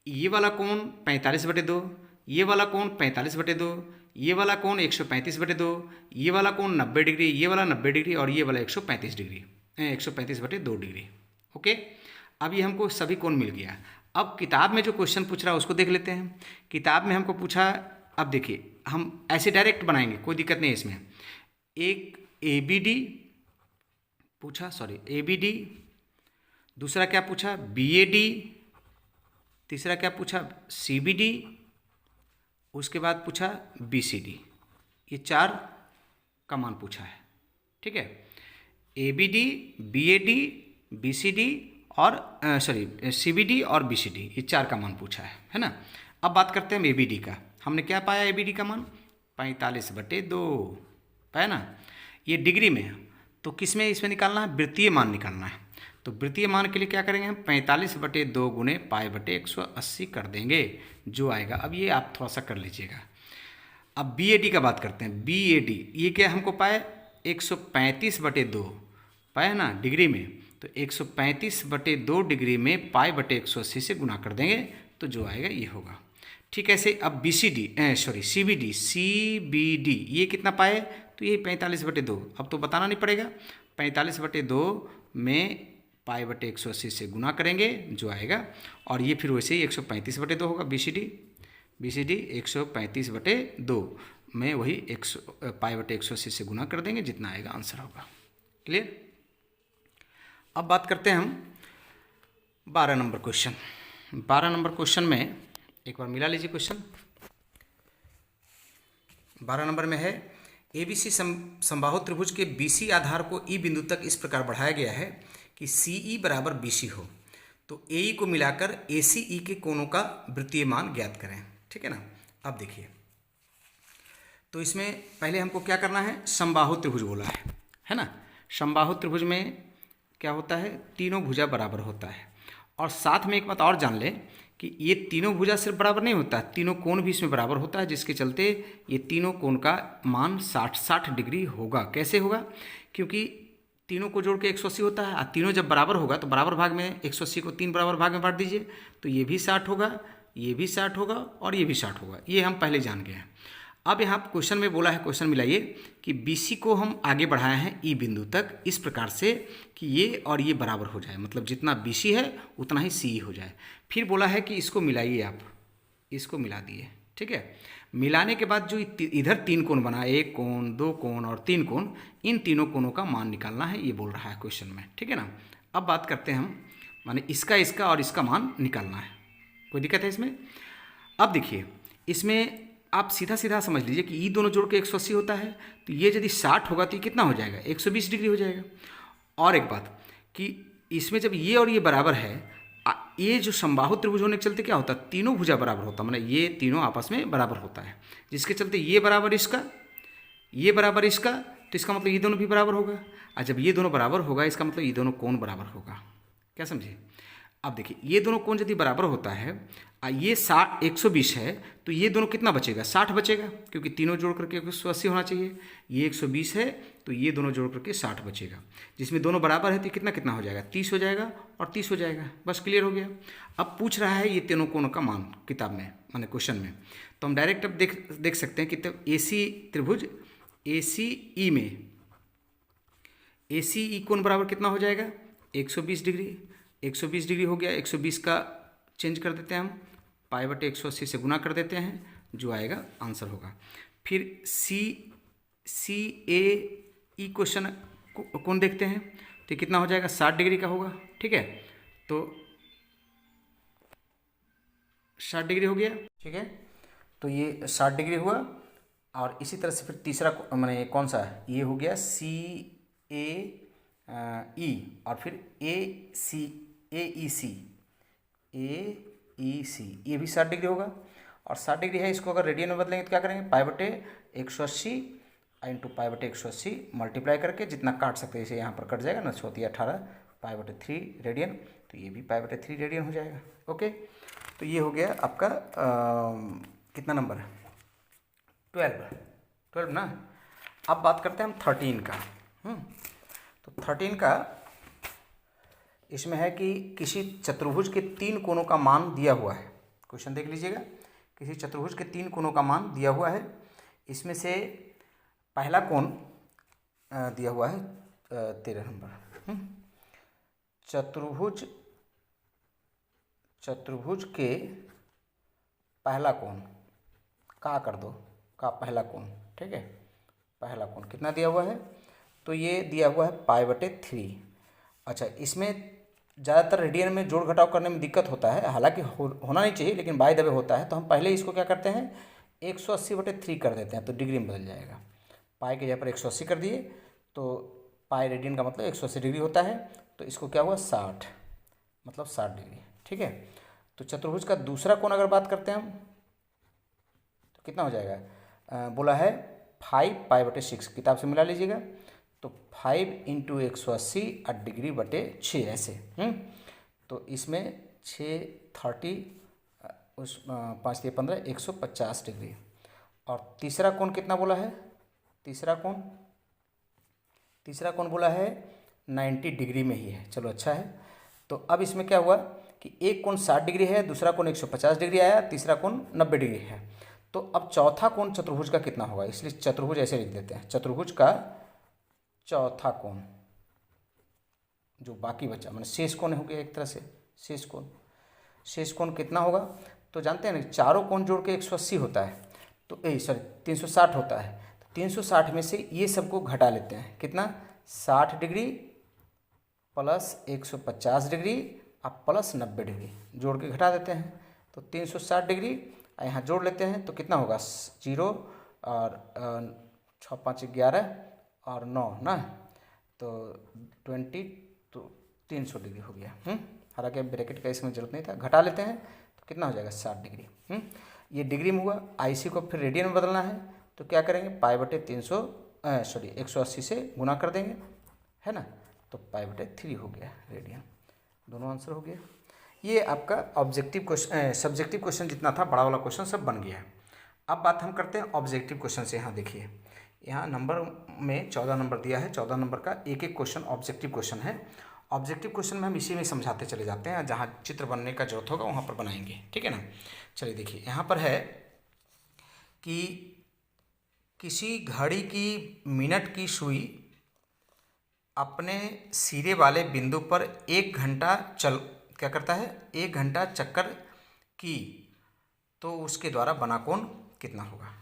ये वाला कोण 45/2, ये वाला कोण 45/2, ये वाला कोण 135/2, ये वाला कोण 90 डिग्री, ये वाला 90 डिग्री और ये वाला 135 डिग्री, 135/2 डिग्री। ओके, अब ये हमको सभी कोण मिल गया। अब किताब में जो क्वेश्चन पूछ रहा है उसको देख लेते हैं। किताब में हमको पूछा, अब देखिए हम ऐसे डायरेक्ट बनाएंगे, कोई दिक्कत नहीं है इसमें। एक ABD पूछा, ABD, दूसरा क्या पूछा? BAD, तीसरा क्या पूछा? CBD, उसके बाद पूछा BCD। ये 4 का मान पूछा है। ठीक है, ABD, BAD, BCD और CBD और BCD, ये 4 का मान पूछा है ना। अब बात करते हैं हम ABD का। हमने क्या पाया? ABD का मान 45/2 पाया ना। ये डिग्री में है तो किस में इसमें निकालना है, वृत्तीय मान निकालना है। तो वृत्तीय मान के लिए क्या करेंगे हम, 45/2 गुणे π/180 कर देंगे, जो आएगा। अब ये आप थोड़ा सा कर लीजिएगा। अब BAD का बात करते हैं। BAD ये क्या हमको पाए, 135/2 पाए ना डिग्री में, तो 135/2 डिग्री में π/180 से गुना कर देंगे, तो जो आएगा ये होगा। ठीक है। ऐसे अब CBD ये कितना पाए, तो ये 45/2। अब तो बताना नहीं पड़ेगा, 45/2 में π/180 से गुना करेंगे, जो आएगा। और ये फिर वैसे ही 135/2 होगा। BCD 135/2 में वही π/180 से गुना कर देंगे, जितना आएगा आंसर होगा। क्लियर। अब बात करते हैं हम 12 नंबर क्वेश्चन। 12 नंबर क्वेश्चन में एक बार मिला लीजिए क्वेश्चन। 12 नंबर में है, ABC समबाहु त्रिभुज के BC आधार को E बिंदु तक इस प्रकार बढ़ाया गया है कि CE बराबर BC हो, तो AE को मिलाकर ACE के कोणों का वृत्तीय मान ज्ञात करें। ठीक है ना। अब देखिए, तो इसमें पहले हमको क्या करना है, समबाहु त्रिभुज बोला है ना। समबाहु त्रिभुज में क्या होता है, तीनों भुजा बराबर होता है। और साथ में एक बात और जान लें कि ये तीनों भुजा सिर्फ बराबर नहीं होता, तीनों कोण भी इसमें बराबर होता है, जिसके चलते ये तीनों कोण का मान 60 डिग्री होगा। कैसे होगा, क्योंकि तीनों को जोड़ के 180 होता है, और तीनों जब बराबर होगा तो बराबर भाग में 180 को 3 बराबर भाग में बांट दीजिए, तो ये भी 60 होगा, ये भी 60 होगा और ये भी 60 होगा। ये हम पहले जान गए हैं। अब यहाँ क्वेश्चन में बोला है, क्वेश्चन मिलाइए कि BC को हम आगे बढ़ाए हैं E बिंदु तक इस प्रकार से कि ये और ये बराबर हो जाए, मतलब जितना BC है उतना ही CE हो जाए। फिर बोला है कि इसको मिलाइए, आप इसको मिला दिए। ठीक है। मिलाने के बाद जो इधर 3 कोण बना, 1 कोण, 2 कोण और 3 कोण, इन तीनों कोणों का मान निकालना है, ये बोल रहा है क्वेश्चन में। ठीक है ना। अब बात करते हैं हम, माने इसका और इसका मान निकालना है। कोई दिक्कत है इसमें। अब देखिए, इसमें आप सीधा सीधा समझ लीजिए कि दोनों जोड़ के 180 होता है, तो ये यदि 60 होगा तो ये कितना हो जाएगा, 120 डिग्री हो जाएगा। और एक बात कि इसमें जब ये और ये बराबर है, ये जो समबाहु त्रिभुज होने के चलते क्या होता है, तीनों भुजा बराबर होता है, मतलब ये तीनों आपस में बराबर होता है, जिसके चलते ये बराबर इसका, ये बराबर इसका, तो इसका मतलब ये दोनों भी बराबर होगा। और जब ये दोनों बराबर होगा, इसका मतलब ये दोनों कोण बराबर होगा। क्या समझे। अब देखिए, ये दोनों कोण यदि बराबर होता है, ये 120 है, तो ये दोनों कितना बचेगा, 60 बचेगा, क्योंकि तीनों जोड़ करके 180 होना चाहिए। ये 120 है, तो ये दोनों जोड़ करके 60 बचेगा, जिसमें दोनों बराबर है, तो कितना कितना हो जाएगा, 30 हो जाएगा और 30 हो जाएगा। बस क्लियर हो गया। अब पूछ रहा है ये तीनों कोणों का मान किताब में, माने क्वेश्चन में, तो हम डायरेक्ट अब देख सकते हैं कि तब AC त्रिभुज ACE में ACE कोण बराबर कितना हो जाएगा, 120 डिग्री। 120 डिग्री हो गया, 120 का चेंज कर देते हैं हम, π/180 से गुना कर देते हैं, जो आएगा आंसर होगा। फिर CAE क्वेश्चन कौन देखते हैं, तो कितना हो जाएगा, 60 डिग्री का होगा। ठीक है, तो 60 डिग्री हो गया। ठीक है, तो ये 60 डिग्री हुआ। और इसी तरह से फिर तीसरा मैंने कौन सा है, ये हो गया CAE, और फिर AEC, ये भी 60 डिग्री होगा। और 60 डिग्री है, इसको अगर रेडियन में बदलेंगे तो क्या करेंगे, π/180 इंटू π/180 मल्टीप्लाई करके जितना काट सकते हैं, जैसे यहाँ पर कट जाएगा ना, 18 π/3 रेडियन, तो ये भी π/3 रेडियन हो जाएगा। ओके, तो ये हो गया आपका कितना नंबर है, 12 ना। अब बात करते हैं हम 13 का। तो 13 का इसमें है कि किसी चतुर्भुज के 3 कोणों का मान दिया हुआ है। क्वेश्चन देख लीजिएगा, किसी चतुर्भुज के 3 कोणों का मान दिया हुआ है। इसमें से पहला कोण दिया हुआ है 13 नंबर। चतुर्भुज के पहला कोण का कर दो, का पहला कोण। ठीक है, पहला कोण कितना दिया हुआ है, तो ये दिया हुआ है π/3। अच्छा, इसमें ज़्यादातर रेडियन में जोड़ घटाव करने में दिक्कत होता है, हालांकि होना नहीं चाहिए, लेकिन बाय द वे होता है। तो हम पहले इसको क्या करते हैं, 180/3 कर देते हैं, तो डिग्री में बदल जाएगा। पाई के जगह पर 180 कर दिए, तो पाई रेडियन का मतलब 180 डिग्री होता है, तो इसको क्या हुआ 60, मतलब 60 डिग्री। ठीक है, तो चतुर्भुज का दूसरा कोण अगर बात करते हैं हम, तो कितना हो जाएगा, बोला है 5π/6, किताब से मिला लीजिएगा। तो 5 इंटू 180 डिग्री बटे 6 ऐसे। तो इसमें 630 उस 5 से 15 150 डिग्री। और तीसरा कोण कितना बोला है? तीसरा कोण बोला है 90 डिग्री में ही है। चलो अच्छा है। तो अब इसमें क्या हुआ कि एक कोण 60 डिग्री है, दूसरा कोण 150 डिग्री आया, तीसरा कोण 90 डिग्री है। तो अब चौथा कोण चतुर्भुज का कितना होगा? इसलिए चतुर्भुज ऐसे लिख देते हैं, चतुर्भुज का चौथा कोण जो बाकी बचा, मतलब शेष कोण हो गया एक तरह से, शेष कोण कितना होगा? तो जानते हैं ना, चारों कोण जोड़ के 180 होता है, तो 360 होता है। तो 360 में से ये सबको घटा लेते हैं, कितना? 60 डिग्री प्लस 150 डिग्री अब प्लस 90 डिग्री जोड़ के घटा देते हैं। तो 360 डिग्री यहाँ जोड़ लेते हैं तो कितना होगा? 0 और 6 5 11 और 9 ना, तो 20, तो 300 डिग्री हो गया। हालांकि ब्रैकेट का इसमें जरूरत नहीं था, घटा लेते हैं तो कितना हो जाएगा? 60 डिग्री। ये डिग्री में हुआ। IC को फिर रेडियन में बदलना है तो क्या करेंगे? पाई बटे 180 से गुना कर देंगे, है ना, तो पाई बटे 3 हो गया रेडियन। दोनों आंसर हो गया। ये आपका ऑब्जेक्टिव क्वेश्चन, सब्जेक्टिव क्वेश्चन जितना था बड़ा वाला क्वेश्चन सब बन गया है। अब बात हम करते हैं ऑब्जेक्टिव क्वेश्चन से। यहाँ देखिए, यहाँ नंबर में 14 नंबर दिया है, 14 नंबर का एक एक क्वेश्चन ऑब्जेक्टिव क्वेश्चन है। ऑब्जेक्टिव क्वेश्चन में हम इसी में समझाते चले जाते हैं, जहाँ चित्र बनने का जरूरत होगा वहाँ पर बनाएंगे, ठीक है ना। चलिए देखिए, यहाँ पर है कि किसी घड़ी की मिनट की सुई अपने सिरे वाले बिंदु पर 1 घंटा क्या करता है? 1 घंटा चक्कर की, तो उसके द्वारा बना कोण कितना होगा?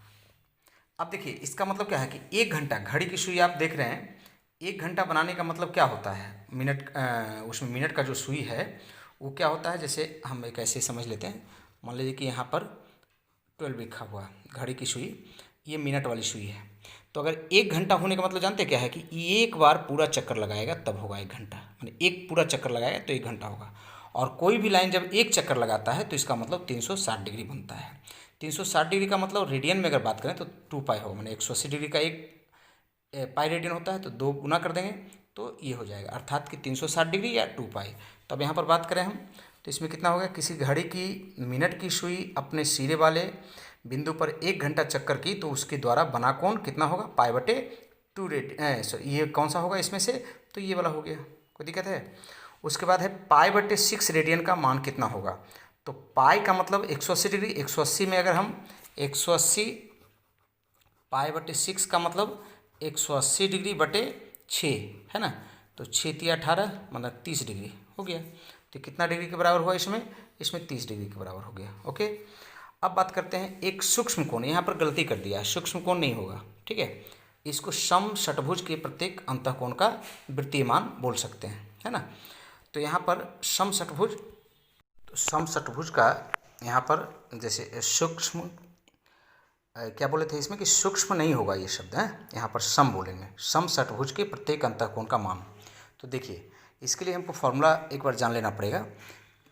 अब देखिए, इसका मतलब क्या है कि 1 घंटा, घड़ी की सुई आप देख रहे हैं, 1 घंटा बनाने का मतलब क्या होता है? मिनट, उसमें मिनट का जो सुई है वो क्या होता है? जैसे हम एक ऐसे समझ लेते हैं, मान लीजिए कि यहाँ पर 12 लिखा हुआ, घड़ी की सुई, ये मिनट वाली सुई है। तो अगर 1 घंटा होने का मतलब जानते क्या है कि एक बार पूरा चक्कर लगाएगा तब होगा 1 घंटा, यानी एक पूरा चक्कर लगाएगा तो 1 घंटा होगा। और कोई भी लाइन जब एक चक्कर लगाता है तो इसका मतलब 360 डिग्री बनता है। 360 डिग्री का मतलब रेडियन में अगर बात करें तो 2 पाई होगा, मैंने 180 डिग्री का एक पाई रेडियन होता है, तो 2 गुना कर देंगे तो ये हो जाएगा, अर्थात कि 360 डिग्री या 2 पाई। तो अब यहाँ पर बात करें हम तो इसमें कितना होगा? किसी घड़ी की मिनट की सुई अपने सिरे वाले बिंदु पर 1 घंटा चक्कर की, तो उसके द्वारा बना कोण कितना होगा? पाई बटे 2 ये कौन सा होगा इसमें से? तो ये वाला हो गया, कोई दिक्कत है? उसके बाद है पाई बटे 6 रेडियन का मान कितना होगा? तो पाई का मतलब 180 डिग्री, 180 में अगर हम 180 पाई बटे 6 का मतलब 180 डिग्री बटे 6 है ना, तो 6 तिया 18 मतलब 30 डिग्री हो गया। तो कितना डिग्री के बराबर हुआ इसमें? इसमें 30 डिग्री के बराबर हो गया। ओके, अब बात करते हैं एक सूक्ष्म कोण। यहाँ पर गलती कर दिया, सूक्ष्म कोण नहीं होगा, ठीक है। इसको सम षटभुज के प्रत्येक अंतःकोण का वृत्तीय मान बोल सकते हैं, है ना। तो यहाँ पर सम षटभुज, तो सम षटभुज का यहाँ पर जैसे सूक्ष्म, क्या बोले थे इसमें कि सूक्ष्म नहीं होगा ये शब्द है, यहाँ पर सम बोलेंगे, सम षटभुज के प्रत्येक अंतःकोण का मान। तो देखिए, इसके लिए हमको फॉर्मूला एक बार जान लेना पड़ेगा।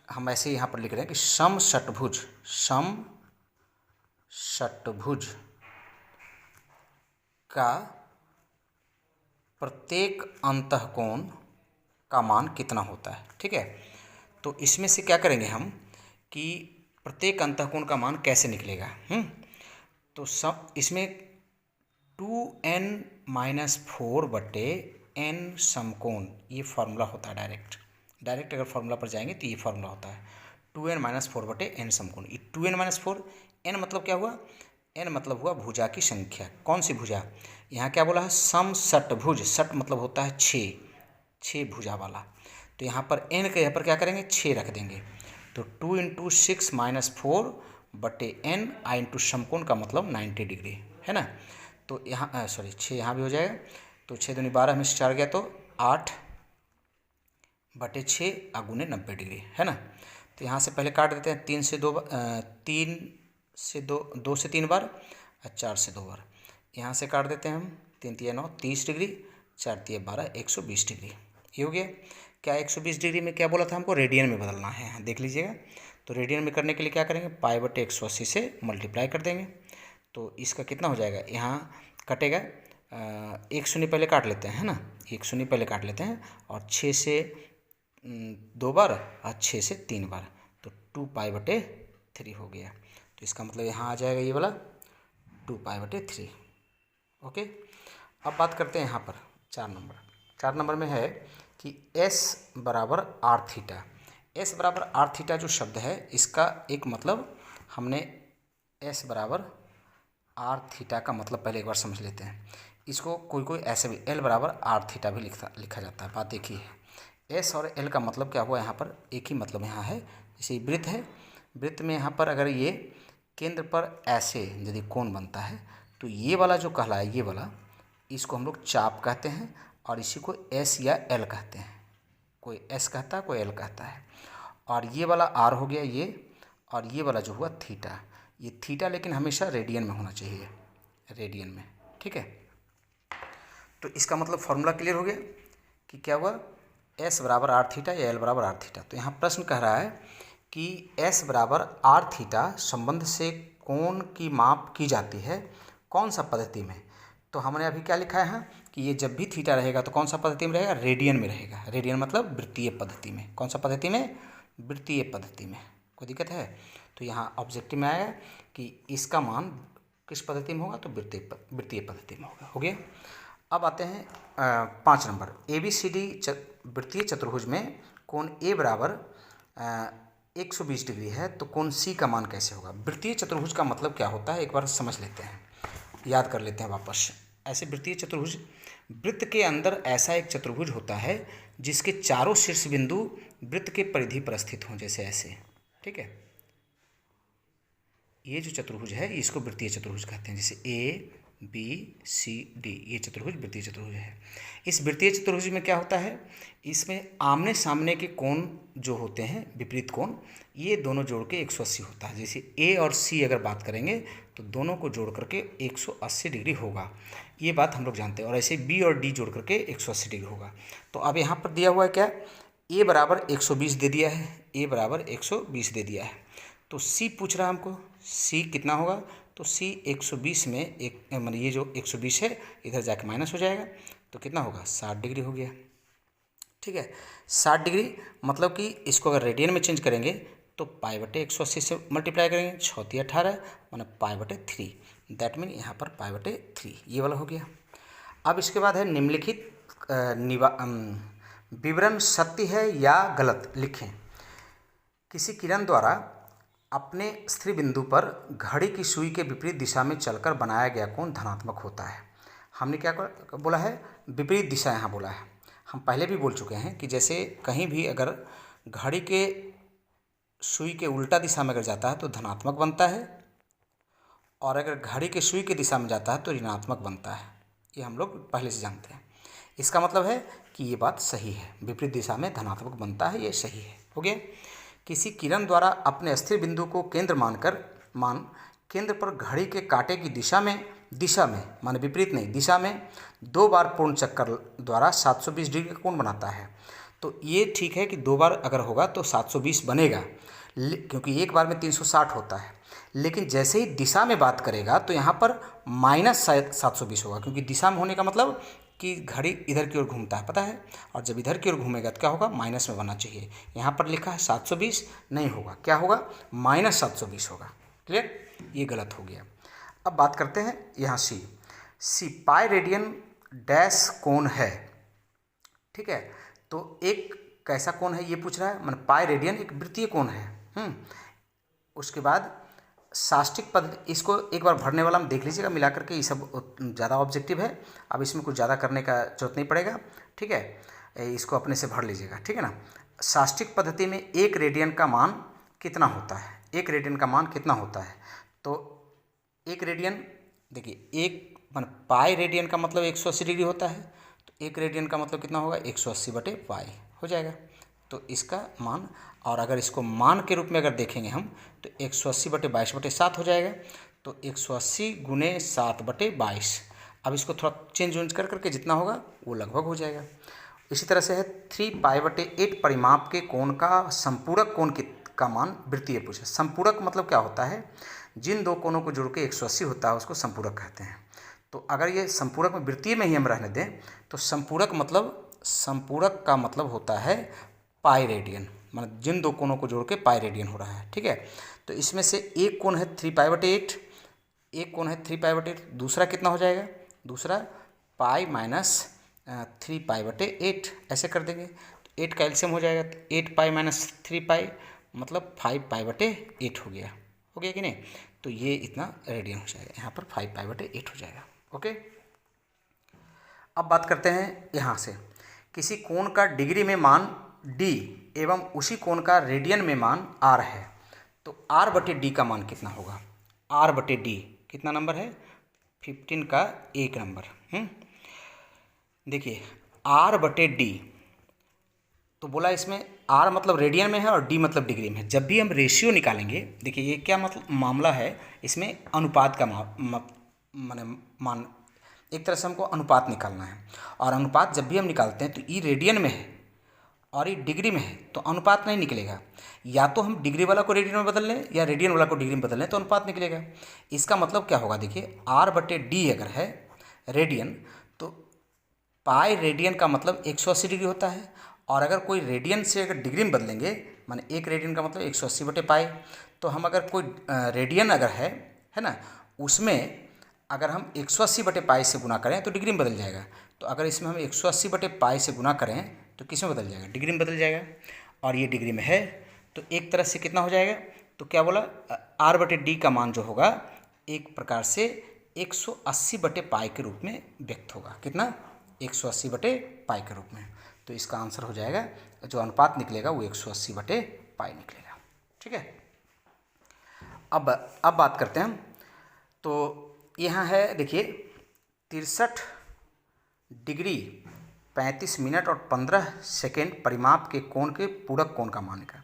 हम ऐसे यहाँ पर लिख रहे हैं कि सम षटभुज का प्रत्येक अंतःकोण का मान कितना होता है, ठीक है। तो इसमें से क्या करेंगे हम कि प्रत्येक अंतःकोण का मान कैसे निकलेगा। तो इसमें 2n-4 बटे n समकोण, ये फार्मूला होता है। डायरेक्ट अगर फार्मूला पर जाएंगे तो ये फार्मूला होता है 2n-4 बटे n समकोण। ये 2n-4, n मतलब क्या हुआ? n मतलब हुआ भुजा की संख्या। कौन सी भुजा? यहाँ क्या बोला है? सम षटभुज। षट मतलब होता है 6 भुजा वाला। तो यहाँ पर n के यहाँ पर क्या करेंगे? 6 रख देंगे। तो 2 × 6 - 4 बटे n, i इंटू समकोण का मतलब 90 डिग्री, है ना। तो यहाँ 6 यहाँ भी हो जाएगा। तो 6 दूनी 12 में से 4 गया तो 8 बटे 6 × 90 डिग्री, है ना। तो यहाँ से पहले काट देते हैं, 3 से 2 से 3 बार और 4 से 2 बार। यहाँ से काट देते हैं हम, 3 × 9 30 डिग्री, 4 × 12 120 डिग्री। ये हो गया। क्या 120 डिग्री में क्या बोला था हमको? रेडियन में बदलना है, यहाँ देख लीजिएगा। तो रेडियन में करने के लिए क्या करेंगे? पाई बटे 180 से मल्टीप्लाई कर देंगे। तो इसका कितना हो जाएगा? यहाँ कटेगा एक शून्य पहले काट लेते हैं, है ना, एक शून्य पहले काट लेते हैं, और 6 से 2 बार और 6 से 3 बार, तो 2π/3 हो गया। तो इसका मतलब यहाँ आ जाएगा ये वाला 2π/3। ओके, अब बात करते हैं यहाँ पर 4 नंबर में है कि S बराबर आर थीटा। S बराबर आर थीटा जो शब्द है, इसका एक मतलब हमने S बराबर आर थीटा का मतलब पहले एक बार समझ लेते हैं। इसको कोई ऐसे भी L बराबर आर थीटा भी लिखा जाता है, बात एक ही है। S और L का मतलब क्या हुआ, यहाँ पर एक ही मतलब यहाँ है। जैसे वृत्त है, वृत्त में यहाँ पर अगर ये केंद्र पर ऐसे यदि कोण बनता है, तो ये वाला जो कहलाए, ये वाला, इसको हम लोग चाप कहते हैं, और इसी को S या L कहते हैं। कोई S कहता है, कोई L कहता है। और ये वाला R हो गया ये, और ये वाला जो हुआ थीटा, ये थीटा लेकिन हमेशा रेडियन में होना चाहिए, रेडियन में, ठीक है। तो इसका मतलब फॉर्मूला क्लियर हो गया कि क्या हुआ, S बराबर आर थीटा या L बराबर आर थीटा। तो यहाँ प्रश्न कह रहा है कि S बराबर आर थीटा संबंध से कोण की माप की जाती है कौन सा पद्धति में। तो हमने अभी क्या लिखा है कि ये जब भी थीटा रहेगा तो कौन सा पद्धति में रहेगा, रेडियन में रहेगा। रेडियन मतलब वृत्तीय पद्धति में। कौन सा पद्धति में, वृत्तीय पद्धति में। कोई दिक्कत है तो यहाँ ऑब्जेक्टिव में आएगा कि इसका मान किस पद्धति में होगा, तो वृत्तीय पद्धति में होगा। हो गया। अब आते हैं 5 नंबर, ABCD वृत्तीय चतुर्भुज में कोण A बराबर 120 डिग्री है, तो कोण C का मान कैसे होगा। वृत्तीय चतुर्भुज का मतलब क्या होता है, एक बार समझ लेते हैं, याद कर लेते हैं वापस। ऐसे वृत्तीय चतुर्भुज, वृत्त के अंदर ऐसा एक चतुर्भुज होता है जिसके चारों शीर्ष बिंदु वृत्त के परिधि पर स्थित हों, जैसे ऐसे, ठीक है। ये जो चतुर्भुज है इसको वृत्तीय चतुर्भुज कहते हैं, जैसे ABCD, ये चतुर्भुज वृत्तीय चतुर्भुज है। इस वृत्तीय चतुर्भुज में क्या होता है, इसमें आमने सामने के कोण जो होते हैं, विपरीत कोण, ये दोनों जोड़ के 180 होता है। जैसे A और C अगर बात करेंगे तो दोनों को जोड़ करके 180 डिग्री होगा, ये बात हम लोग जानते हैं। और ऐसे B और D जोड़ करके 180 डिग्री होगा। तो अब यहाँ पर दिया हुआ है क्या, A बराबर 120 दे दिया है, A बराबर 120 दे दिया है। तो C पूछ रहा है हमको, C कितना होगा, तो C 120 में एक मतलब ये जो 120 है इधर जाके माइनस हो जाएगा, तो कितना होगा, 60 डिग्री हो गया, ठीक है। 60 डिग्री मतलब कि इसको अगर रेडियन में चेंज करेंगे तो π/180 से मल्टीप्लाई करेंगे, 6 × 18 मतलब π/3, दैट मीन यहाँ पर π/3 ये वाला हो गया। अब इसके बाद है निम्नलिखित विवरण सत्य है या गलत लिखें। किसी किरण द्वारा अपने स्थिर बिंदु पर घड़ी की सुई के विपरीत दिशा में चलकर बनाया गया कोण धनात्मक होता है। हमने क्या बोला है, विपरीत दिशा यहाँ बोला है। हम पहले भी बोल चुके हैं कि जैसे कहीं भी अगर घड़ी के सुई के उल्टा दिशा में अगर जाता है तो धनात्मक बनता है, और अगर घड़ी के सुई के दिशा में जाता है तो ऋणात्मक बनता है। ये हम लोग पहले से जानते हैं। इसका मतलब है कि ये बात सही है, विपरीत दिशा में धनात्मक बनता है, ये सही है। हो गया। किसी किरण द्वारा अपने स्थिर बिंदु को केंद्र मान केंद्र पर घड़ी के कांटे की दिशा में माने विपरीत नहीं, दिशा में 2 बार पूर्ण चक्कर द्वारा 720 डिग्री का कोण बनाता है। तो ये ठीक है कि 2 बार अगर होगा तो 720 बनेगा, क्योंकि एक बार में 360 होता है। लेकिन जैसे ही दिशा में बात करेगा तो यहाँ पर -720 होगा, क्योंकि दिशा में होने का मतलब कि घड़ी इधर की ओर घूमता है, पता है। और जब इधर की ओर घूमेगा तो क्या होगा, माइनस में बनना चाहिए। यहाँ पर लिखा है 720, नहीं होगा, क्या होगा, -720 होगा। क्लियर, ये गलत हो गया। अब बात करते हैं यहाँ सी पाई रेडियन डैश कोण है, ठीक है। तो एक कैसा कोण है ये पूछ रहा है, मतलब पाई रेडियन एक वृत्तीय कोण है। उसके बाद साष्टिक पद, इसको एक बार भरने वाला हम देख लीजिएगा मिला करके, ये सब ज़्यादा ऑब्जेक्टिव है। अब इसमें कुछ ज़्यादा करने का जरूरत नहीं पड़ेगा, ठीक है। इसको अपने से भर लीजिएगा, ठीक है ना। साष्टिक पद्धति में 1 रेडियन का मान कितना होता है, 1 रेडियन का मान कितना होता है। तो 1 रेडियन, देखिए, एक पाई रेडियन का मतलब 180 डिग्री होता है, तो 1 रेडियन का मतलब कितना होगा, 180/पाई हो जाएगा। तो इसका मान, और अगर इसको मान के रूप में अगर देखेंगे हम तो 180/22/7 हो जाएगा। तो 180 × 7/22। अब इसको थोड़ा चेंज कर करके जितना होगा वो लगभग हो जाएगा। इसी तरह से है 3π/8 परिमाप के कोण का संपूरक कोण का मान वृत्तीय पूछे। संपूरक मतलब क्या होता है, जिन दो कोणों को जोड़ के 180 होता है उसको संपूरक कहते हैं। तो अगर ये संपूरक में वृत्तीय में ही हम रहने दें तो संपूरक का मतलब होता है पाई रेडियन, मतलब जिन दो कोणों को जोड़ के पाई रेडियन हो रहा है, ठीक है। तो इसमें से एक कोण है 3π/8, एक कोण है 3π/8, दूसरा कितना हो जाएगा, दूसरा पाई माइनस 3π/8 ऐसे कर देंगे। तो 8 का एलसीएम हो जाएगा, तो 8π माइनस 3π मतलब 5π/8 हो गया कि नहीं। तो ये इतना रेडियन हो जाएगा, यहाँ पर 5π/8 हो जाएगा। ओके, अब बात करते हैं यहाँ से, किसी कोण का डिग्री में मान d एवं उसी कोण का रेडियन में मान r है, तो r/d का मान कितना होगा। r/d कितना नंबर है, 15 का 1 नंबर। देखिए r/d तो बोला इसमें r मतलब रेडियन में है और d मतलब डिग्री में है। जब भी हम रेशियो निकालेंगे, देखिए ये क्या मतलब मामला है, इसमें अनुपात का मान एक तरह से हमको अनुपात निकालना है। और अनुपात जब भी हम निकालते हैं तो ई रेडियन में है और ये डिग्री में है, तो अनुपात नहीं निकलेगा। या तो हम डिग्री वाला को रेडियन में बदल लें या रेडियन वाला को डिग्री में बदल लें तो अनुपात निकलेगा। इसका मतलब क्या होगा, देखिए r/d अगर है रेडियन तो पाई रेडियन का मतलब 180 डिग्री होता है। और अगर कोई रेडियन से अगर डिग्री में बदलेंगे, माने एक रेडियन का मतलब 180/पाई, तो हम अगर कोई रेडियन अगर है ना, उसमें अगर हम 180/पाई से गुना करें तो डिग्री में बदल जाएगा। तो अगर इसमें हम 180/पाई से गुना करें तो किस में बदल जाएगा, डिग्री में बदल जाएगा। और ये डिग्री में है तो एक तरह से कितना हो जाएगा, तो क्या बोला, r/d का मान जो होगा एक प्रकार से 180/पाई के रूप में व्यक्त होगा। कितना, 180/पाई के रूप में। तो इसका आंसर हो जाएगा, जो अनुपात निकलेगा वो 180/पाई निकलेगा, ठीक है। अब बात करते हैं हम, तो यहाँ है देखिए 63 डिग्री 35 मिनट और 15 सेकेंड परिमाप के कोण के पूरक कोण का मान का।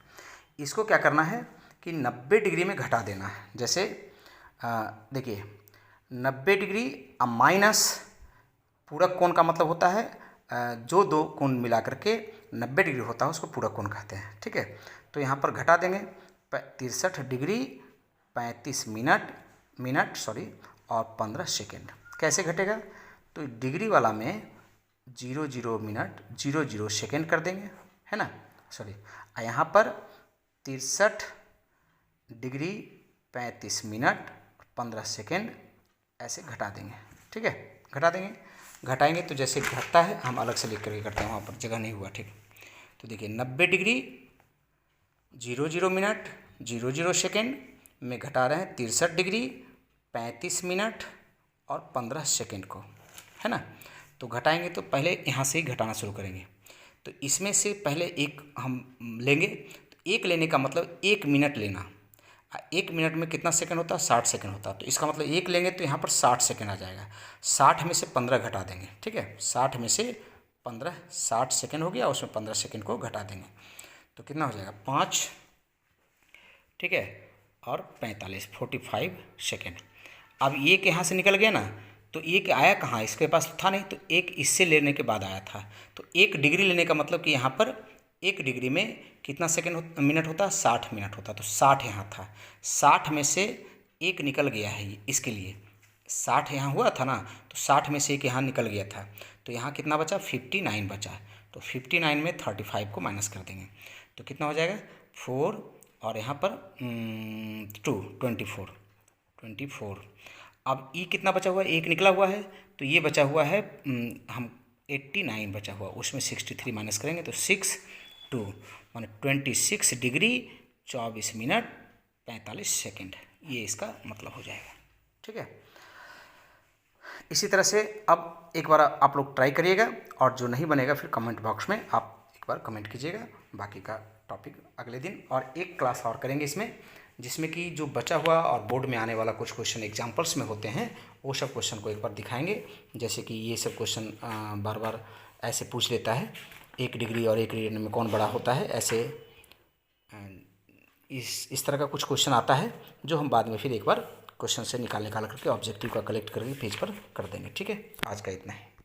इसको क्या करना है कि 90 डिग्री में घटा देना है। जैसे देखिए 90 डिग्री माइनस पूरक कोण का मतलब होता है जो दो कोण मिला करके 90 डिग्री होता है उसको पूरक कोण कहते हैं, ठीक है। तो यहाँ पर घटा देंगे 63 डिग्री 35 मिनट और 15 सेकेंड। कैसे घटेगा, तो डिग्री वाला में 00 मिनट 00 सेकेंड कर देंगे, है ना, यहाँ पर 63 डिग्री 35 मिनट 15 सेकेंड ऐसे घटा देंगे, ठीक है। घटा देंगे, घटाएंगे तो जैसे घटता है हम अलग से लिख करके करते हैं, वहाँ पर जगह नहीं हुआ, ठीक। तो देखिए 90 डिग्री 00 मिनट 00 सेकेंड में घटा रहे हैं 63 डिग्री 35 मिनट और 15 सेकेंड को, है ना। तो घटाएंगे तो पहले यहाँ से ही घटाना शुरू करेंगे। तो इसमें से पहले एक हम लेंगे, तो एक लेने का मतलब 1 मिनट लेना। 1 मिनट में कितना सेकंड होता है, 60 सेकंड होता है। तो इसका मतलब एक लेंगे तो यहाँ पर 60 सेकंड आ जाएगा। 60 में से 15 घटा देंगे, ठीक है। 60 में से 15, 60 सेकंड हो गया, उसमें 15 सेकंड को घटा देंगे तो कितना हो जाएगा 5, ठीक है, और 45 सेकंड। अब एक यहाँ से निकल गया ना, तो एक आया कहाँ, इसके पास था नहीं, तो एक इससे लेने के बाद आया था। तो 1 डिग्री लेने का मतलब कि यहाँ पर 1 डिग्री में कितना मिनट होता है, 60 मिनट होता है। तो 60 यहाँ था, 60 में से एक निकल गया है, इसके लिए 60 यहाँ हुआ था ना, तो 60 में से एक यहाँ निकल गया था। तो यहाँ कितना बचा, 59 बचा। तो 59 में 35 को माइनस कर देंगे तो कितना हो जाएगा 4 और यहाँ पर 2 24। अब ई कितना बचा हुआ है, एक निकला हुआ है, तो ये बचा हुआ है हम 89 बचा हुआ, उसमें 63 माइनस करेंगे तो 2 माने 26 डिग्री 24 मिनट 45 सेकेंड, ये इसका मतलब हो जाएगा, ठीक है। इसी तरह से अब एक बार आप लोग ट्राई करिएगा, और जो नहीं बनेगा फिर कमेंट बॉक्स में आप एक बार कमेंट कीजिएगा। बाकी का टॉपिक अगले दिन और एक क्लास और करेंगे इसमें, जिसमें कि जो बचा हुआ और बोर्ड में आने वाला कुछ क्वेश्चन एग्जाम्पल्स में होते हैं वो सब क्वेश्चन को एक बार दिखाएंगे। जैसे कि ये सब क्वेश्चन बार बार ऐसे पूछ लेता है, 1 डिग्री और 1 रेडियन में कौन बड़ा होता है, ऐसे इस तरह का कुछ क्वेश्चन आता है, जो हम बाद में फिर एक बार क्वेश्चन से निकाल करके ऑब्जेक्टिव का कलेक्ट करके पेज पर कर देंगे, ठीक है। आज का इतना है।